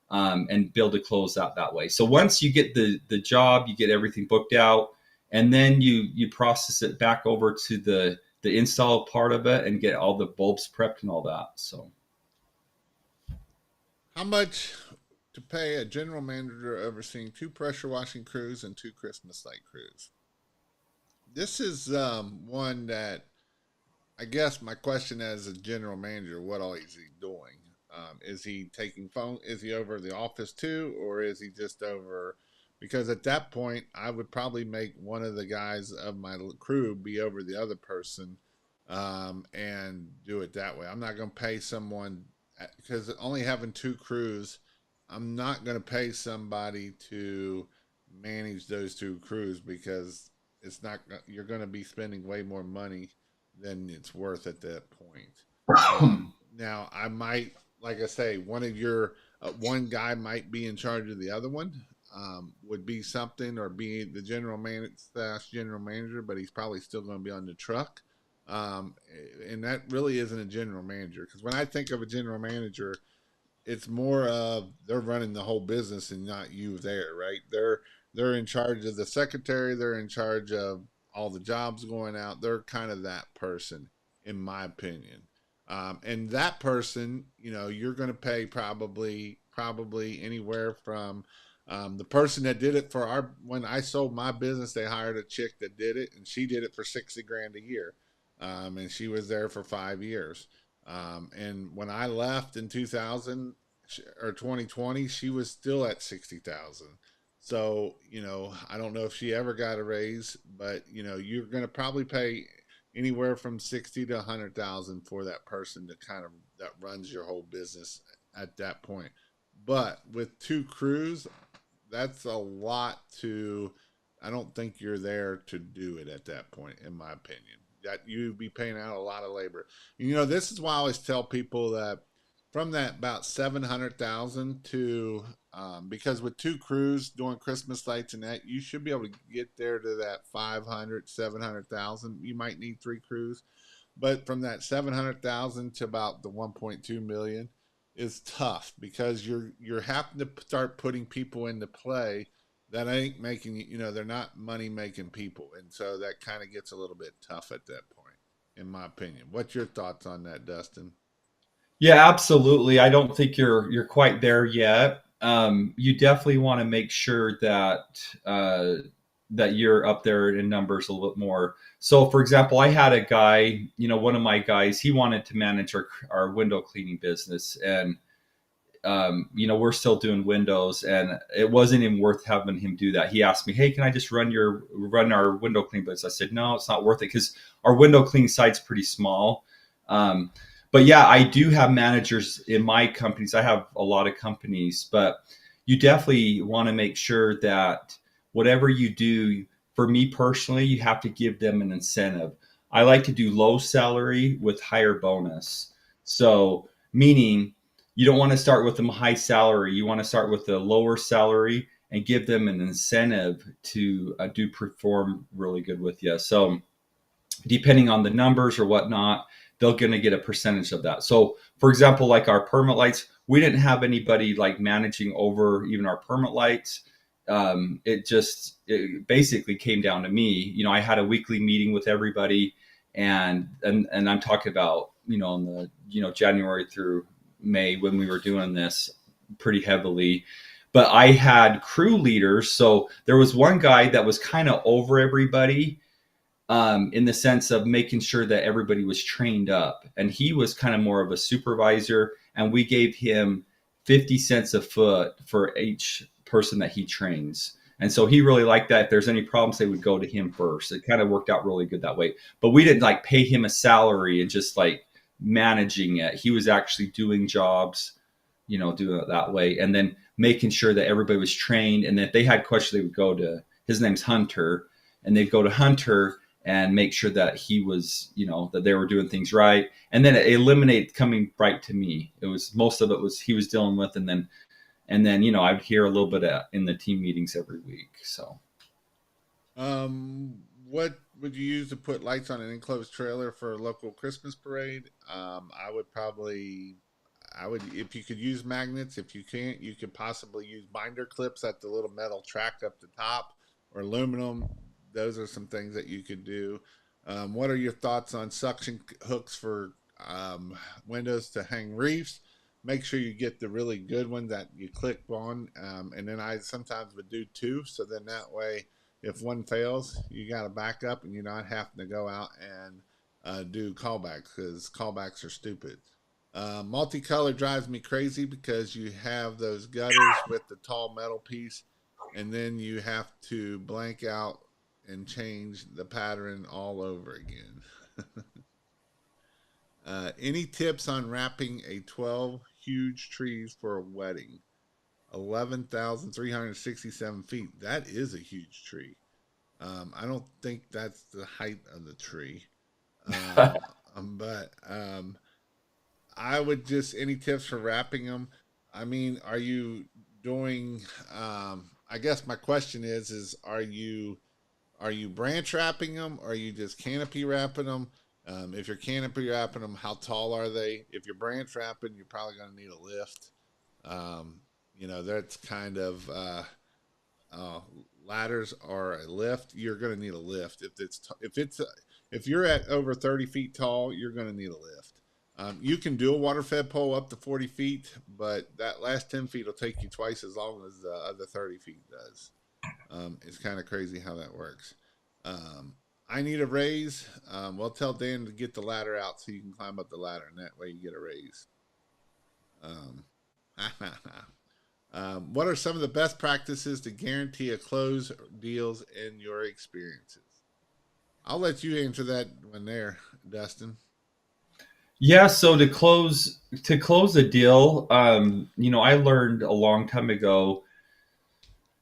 And be able to close out that way. So once you get the job, you get everything booked out, and then you process it back over to the install part of it and get all the bulbs prepped and all that. So how much to pay a general manager overseeing 2 pressure washing crews and 2 Christmas light crews? This is one that I guess my question as a general manager, what all is he doing? Is he taking phone? Is he over the office too, or is he just over? Because at that point, I would probably make one of the guys of my crew be over the other person, and do it that way. I'm not going to pay someone because only having 2 crews, I'm not going to pay somebody to manage those 2 crews because it's not. You're going to be spending way more money than it's worth at that point. Now, I might, like I say, one guy might be in charge of the other one, would be something, or be the general manager, but he's probably still going to be on the truck. And that really isn't a general manager, because when I think of a general manager, it's more of they're running the whole business and not you there, right? they're in charge of the secretary. They're in charge of all the jobs going out. They're kind of that person, in my opinion. And that person, you're going to pay probably anywhere from the person that did it for when I sold my business, they hired a chick that did it, and she did it for 60 grand a year, and she was there for 5 years. And when I left in 2000 or 2020, she was still at 60,000. So, I don't know if she ever got a raise, but you're going to probably pay anywhere from 60 to 100,000 for that person to kind of that runs your whole business at that point. But with two crews, that's a lot to. I don't think you're there to do it at that point, in my opinion. That you'd be paying out a lot of labor. This is why I always tell people that from that about 700,000 to because with two crews doing Christmas lights and that, you should be able to get there to that 500, 700,000. You might need three crews, but from that 700,000 to about the 1.2 million is tough because you're having to start putting people into play that ain't making they're not money making people, and so that kind of gets a little bit tough at that point, in my opinion. What's your thoughts on that, Dustin? Yeah, absolutely. I don't think you're quite there yet. You definitely want to make sure that you're up there in numbers a little bit more. So, for example, I had a guy, one of my guys, he wanted to manage our window cleaning business, and we're still doing windows, and it wasn't even worth having him do that. He asked me, "Hey, can I just run our window cleaning business?" I said, "No, it's not worth it because our window cleaning site's pretty small." Um, but yeah, I do have managers in my companies. I have a lot of companies, but you definitely want to make sure that whatever you do, for me personally, you have to give them an incentive. I like to do low salary with higher bonus. So, meaning you don't want to start with them high salary. You want to start with a lower salary and give them an incentive to do perform really good with you. So depending on the numbers or whatnot, they're going to get a percentage of that. So for example, like our permit lights, we didn't have anybody like managing over even our permit lights. It basically came down to me. I had a weekly meeting with everybody, and I'm talking about in the January through May when we were doing this pretty heavily. But I had crew leaders, so there was one guy that was kind of over everybody, in the sense of making sure that everybody was trained up, and he was kind of more of a supervisor, and we gave him 50 cents a foot for each person that he trains. And so he really liked that. If there's any problems, they would go to him first. It kind of worked out really good that way. But we didn't like pay him a salary and just like managing it. He was actually doing jobs, doing it that way. And then making sure that everybody was trained. And that if they had questions, they would go to his name's Hunter, and they'd go to Hunter and make sure that he was, that they were doing things right. And then it eliminated coming right to me. It was most of it was he was dealing with, and then I'd hear a little bit in the team meetings every week. So, What would you use to put lights on an enclosed trailer for a local Christmas parade? I would, if you could use magnets. If you can't, you could possibly use binder clips at the little metal track up the top, or aluminum. Those are some things that you could do. What are your thoughts on suction hooks for windows to hang reefs? Make sure you get the really good one that you click on, and then I sometimes would do two, so then that way, if one fails, you got a backup, and you're not having to go out and do callbacks, because callbacks are stupid. Multicolor drives me crazy because you have those gutters with the tall metal piece, and then you have to blank out and change the pattern all over again. Any tips on wrapping a 12 huge trees for a wedding? 11,367 feet. That is a huge tree. I don't think that's the height of the tree. But I would just, any tips for wrapping them? I mean, are you doing, I guess my question is are you branch wrapping them, or are you just canopy wrapping them? If you're canopy wrapping them, how tall are they? If you're branch wrapping, you're probably going to need a lift. That's kind of ladders are a lift, you're going to need a lift. If you're at over 30 feet tall, you're going to need a lift. You can do a water fed pole up to 40 feet, but that last 10 feet will take you twice as long as the other 30 feet does. It's kind of crazy how that works. I need a raise. Well, tell Dan to get the ladder out so you can climb up the ladder, and that way you get a raise. Um, what are some of the best practices to guarantee a close deals in your experiences? I'll let you answer that one there, Dustin. Yeah, so to close a deal, I learned a long time ago.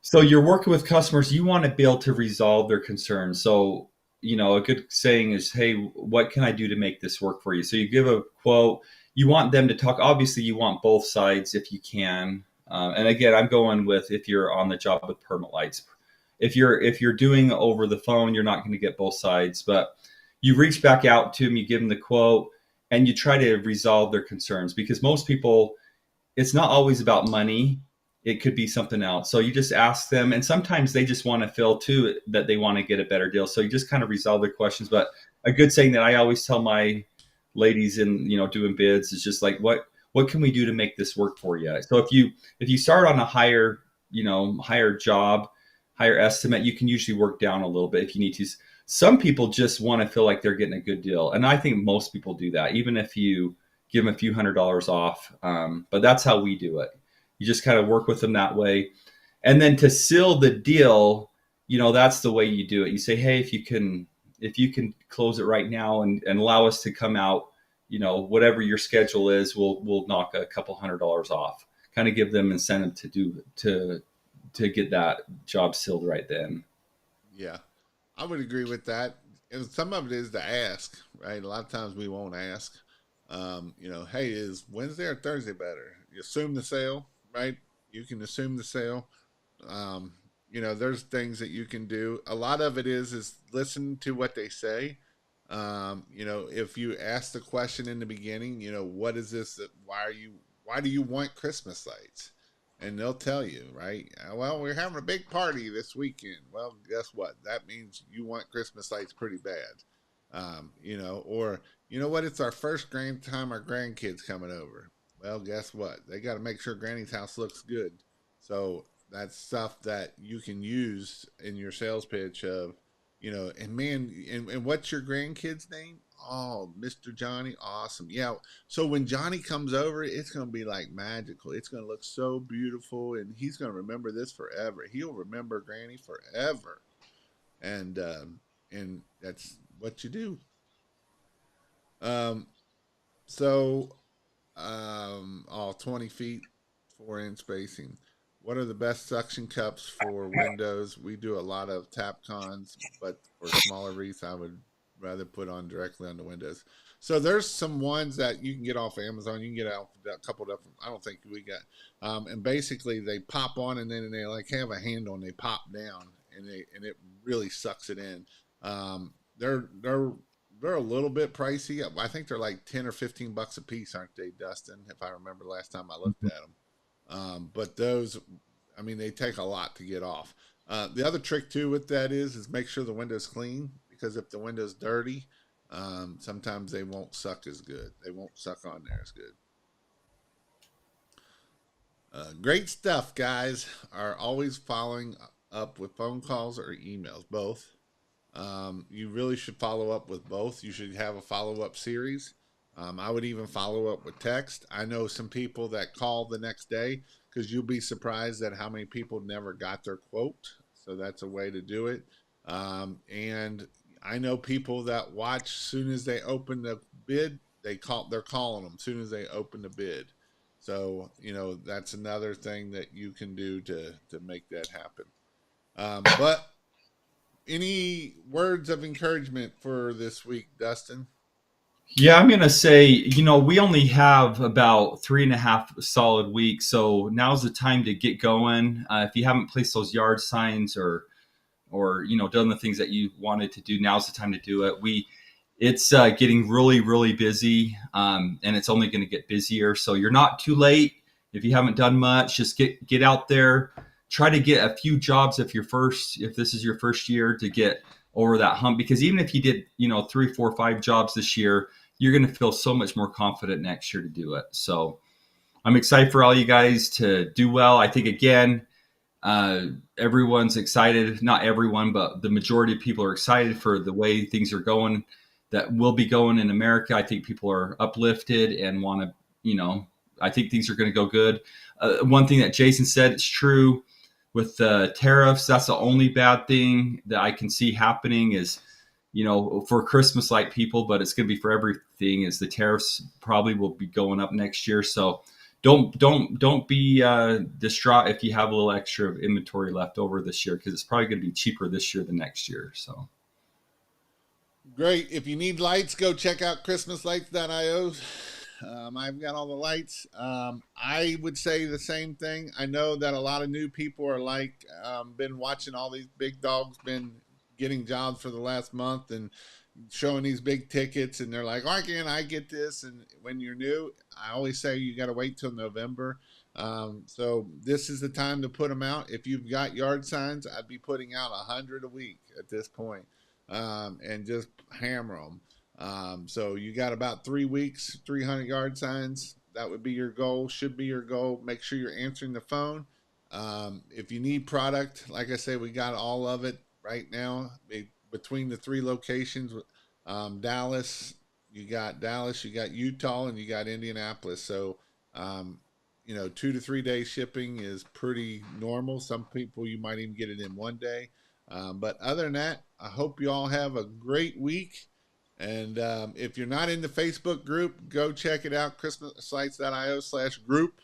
So you're working with customers, you want to be able to resolve their concerns. So, a good saying is, hey, what can I do to make this work for you? So you give a quote, you want them to talk. Obviously, you want both sides if you can. And again, I'm going with if you're on the job with permit lights. If you're doing over the phone, you're not going to get both sides. But you reach back out to them, you give them the quote, and you try to resolve their concerns because most people, it's not always about money. It could be something else. So you just ask them, and sometimes they just want to feel too that they want to get a better deal. So you just kind of resolve their questions. But a good saying that I always tell my ladies in doing bids is just like, what can we do to make this work for you? So if you start on a higher job, higher estimate, you can usually work down a little bit if you need to. Some people just want to feel like they're getting a good deal, and I think most people do that, even if you give them a few $100s off. But that's how we do it. You just kind of work with them that way. And then to seal the deal, that's the way you do it. You say, hey, if you can close it right now and allow us to come out, whatever your schedule is, we'll knock a couple $100s off. Kind of give them incentive to get that job sealed right then. Yeah, I would agree with that. And some of it is to ask, right? A lot of times we won't ask. Hey, is Wednesday or Thursday better? You assume the sale, right? You can assume the sale. There's things that you can do. A lot of it is listen to what they say. If you ask the question in the beginning, what is this? Why do you want Christmas lights? And they'll tell you, right? Well, we're having a big party this weekend. Well, guess what? That means you want Christmas lights pretty bad. Or you know what? It's our first grand time our grandkids coming over. Well, guess what? They got to make sure Granny's house looks good. So that's stuff that you can use in your sales pitch of, and man, and what's your grandkid's name? Oh, Mr. Johnny. Awesome. Yeah. So when Johnny comes over, it's going to be like magical. It's going to look so beautiful, and he's going to remember this forever. He'll remember Granny forever. And that's what you do. Um, so, 20 feet, 4-inch spacing. What are the best suction cups for windows? We do a lot of Tapcons, but for smaller wreaths, I would rather put on directly on the windows. So there's some ones that you can get off Amazon. You can get out a couple of them. I don't think we got. And basically they pop on and then they like have a handle and they pop down and it really sucks it in. They're a little bit pricey. I think they're like 10 or 15 bucks a piece, aren't they, Dustin? If I remember last time I looked at them. But those, I mean, they take a lot to get off. The other trick too with that is make sure the window's clean, because if the window's dirty, sometimes they won't suck as good. They won't suck on there as good. Great stuff, guys. Are always following up with phone calls or emails, both. You really should follow up with both. You should have a follow up series. I would even follow up with text. I know some people that call the next day, because you'll be surprised at how many people never got their quote. So that's a way to do it. And I know people that watch soon as they open the bid, they're calling them soon as they open the bid. So, that's another thing that you can do to make that happen. But any words of encouragement for this week, Dustin? Yeah, I'm gonna say, we only have about 3.5 solid weeks, so now's the time to get going. If you haven't placed those yard signs or done the things that you wanted to do, now's the time to do it. It's getting really, really busy, and it's only going to get busier. So you're not too late if you haven't done much. Just get out there, try to get a few jobs if this is your first year, to get over that hump. Because even if you did, 3, 4, 5 jobs this year, you're going to feel so much more confident next year to do it. So I'm excited for all you guys to do well. I think, again, everyone's excited. Not everyone, but the majority of people are excited for the way things are going, that will be going in America. I think people are uplifted and want to, I think things are going to go good. One thing that Jason said is true with the tariffs. That's the only bad thing that I can see happening is, for Christmas light people, but it's going to be for everything, is the tariffs probably will be going up next year. So don't be distraught if you have a little extra of inventory left over this year, because it's probably going to be cheaper this year than next year. So great. If you need lights, go check out christmaslights.io. I've got all the lights. I would say the same thing. I know that a lot of new people are like, been watching all these big dogs, been getting jobs for the last month and showing these big tickets, and they're like, why can't I get this? And when you're new, I always say you got to wait till November. So this is the time to put them out. If you've got yard signs, I'd be putting out 100 a week at this point, and just hammer them. So you got about 3 weeks, 300 yard signs. That would be your goal, should be your goal. Make sure you're answering the phone. If you need product, like I say, we got all of it right now between the 3 locations. Dallas, you got Utah, and you got Indianapolis. So, 2 to 3 day shipping is pretty normal. Some people, you might even get it in 1 day. But other than that, I hope you all have a great week. And if you're not in the Facebook group, go check it out, christmaslights.io/group.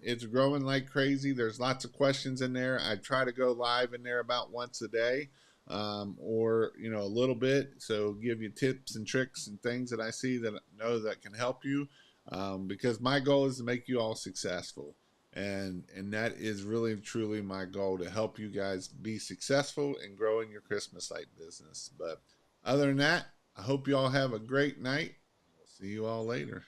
It's growing like crazy. There's lots of questions in there. I try to go live in there about once a day, or a little bit, so give you tips and tricks and things that I see that I know that can help you, because my goal is to make you all successful, and that is really truly my goal, to help you guys be successful and grow in your Christmas light business. But other than that, I hope you all have a great night. We'll see you all later.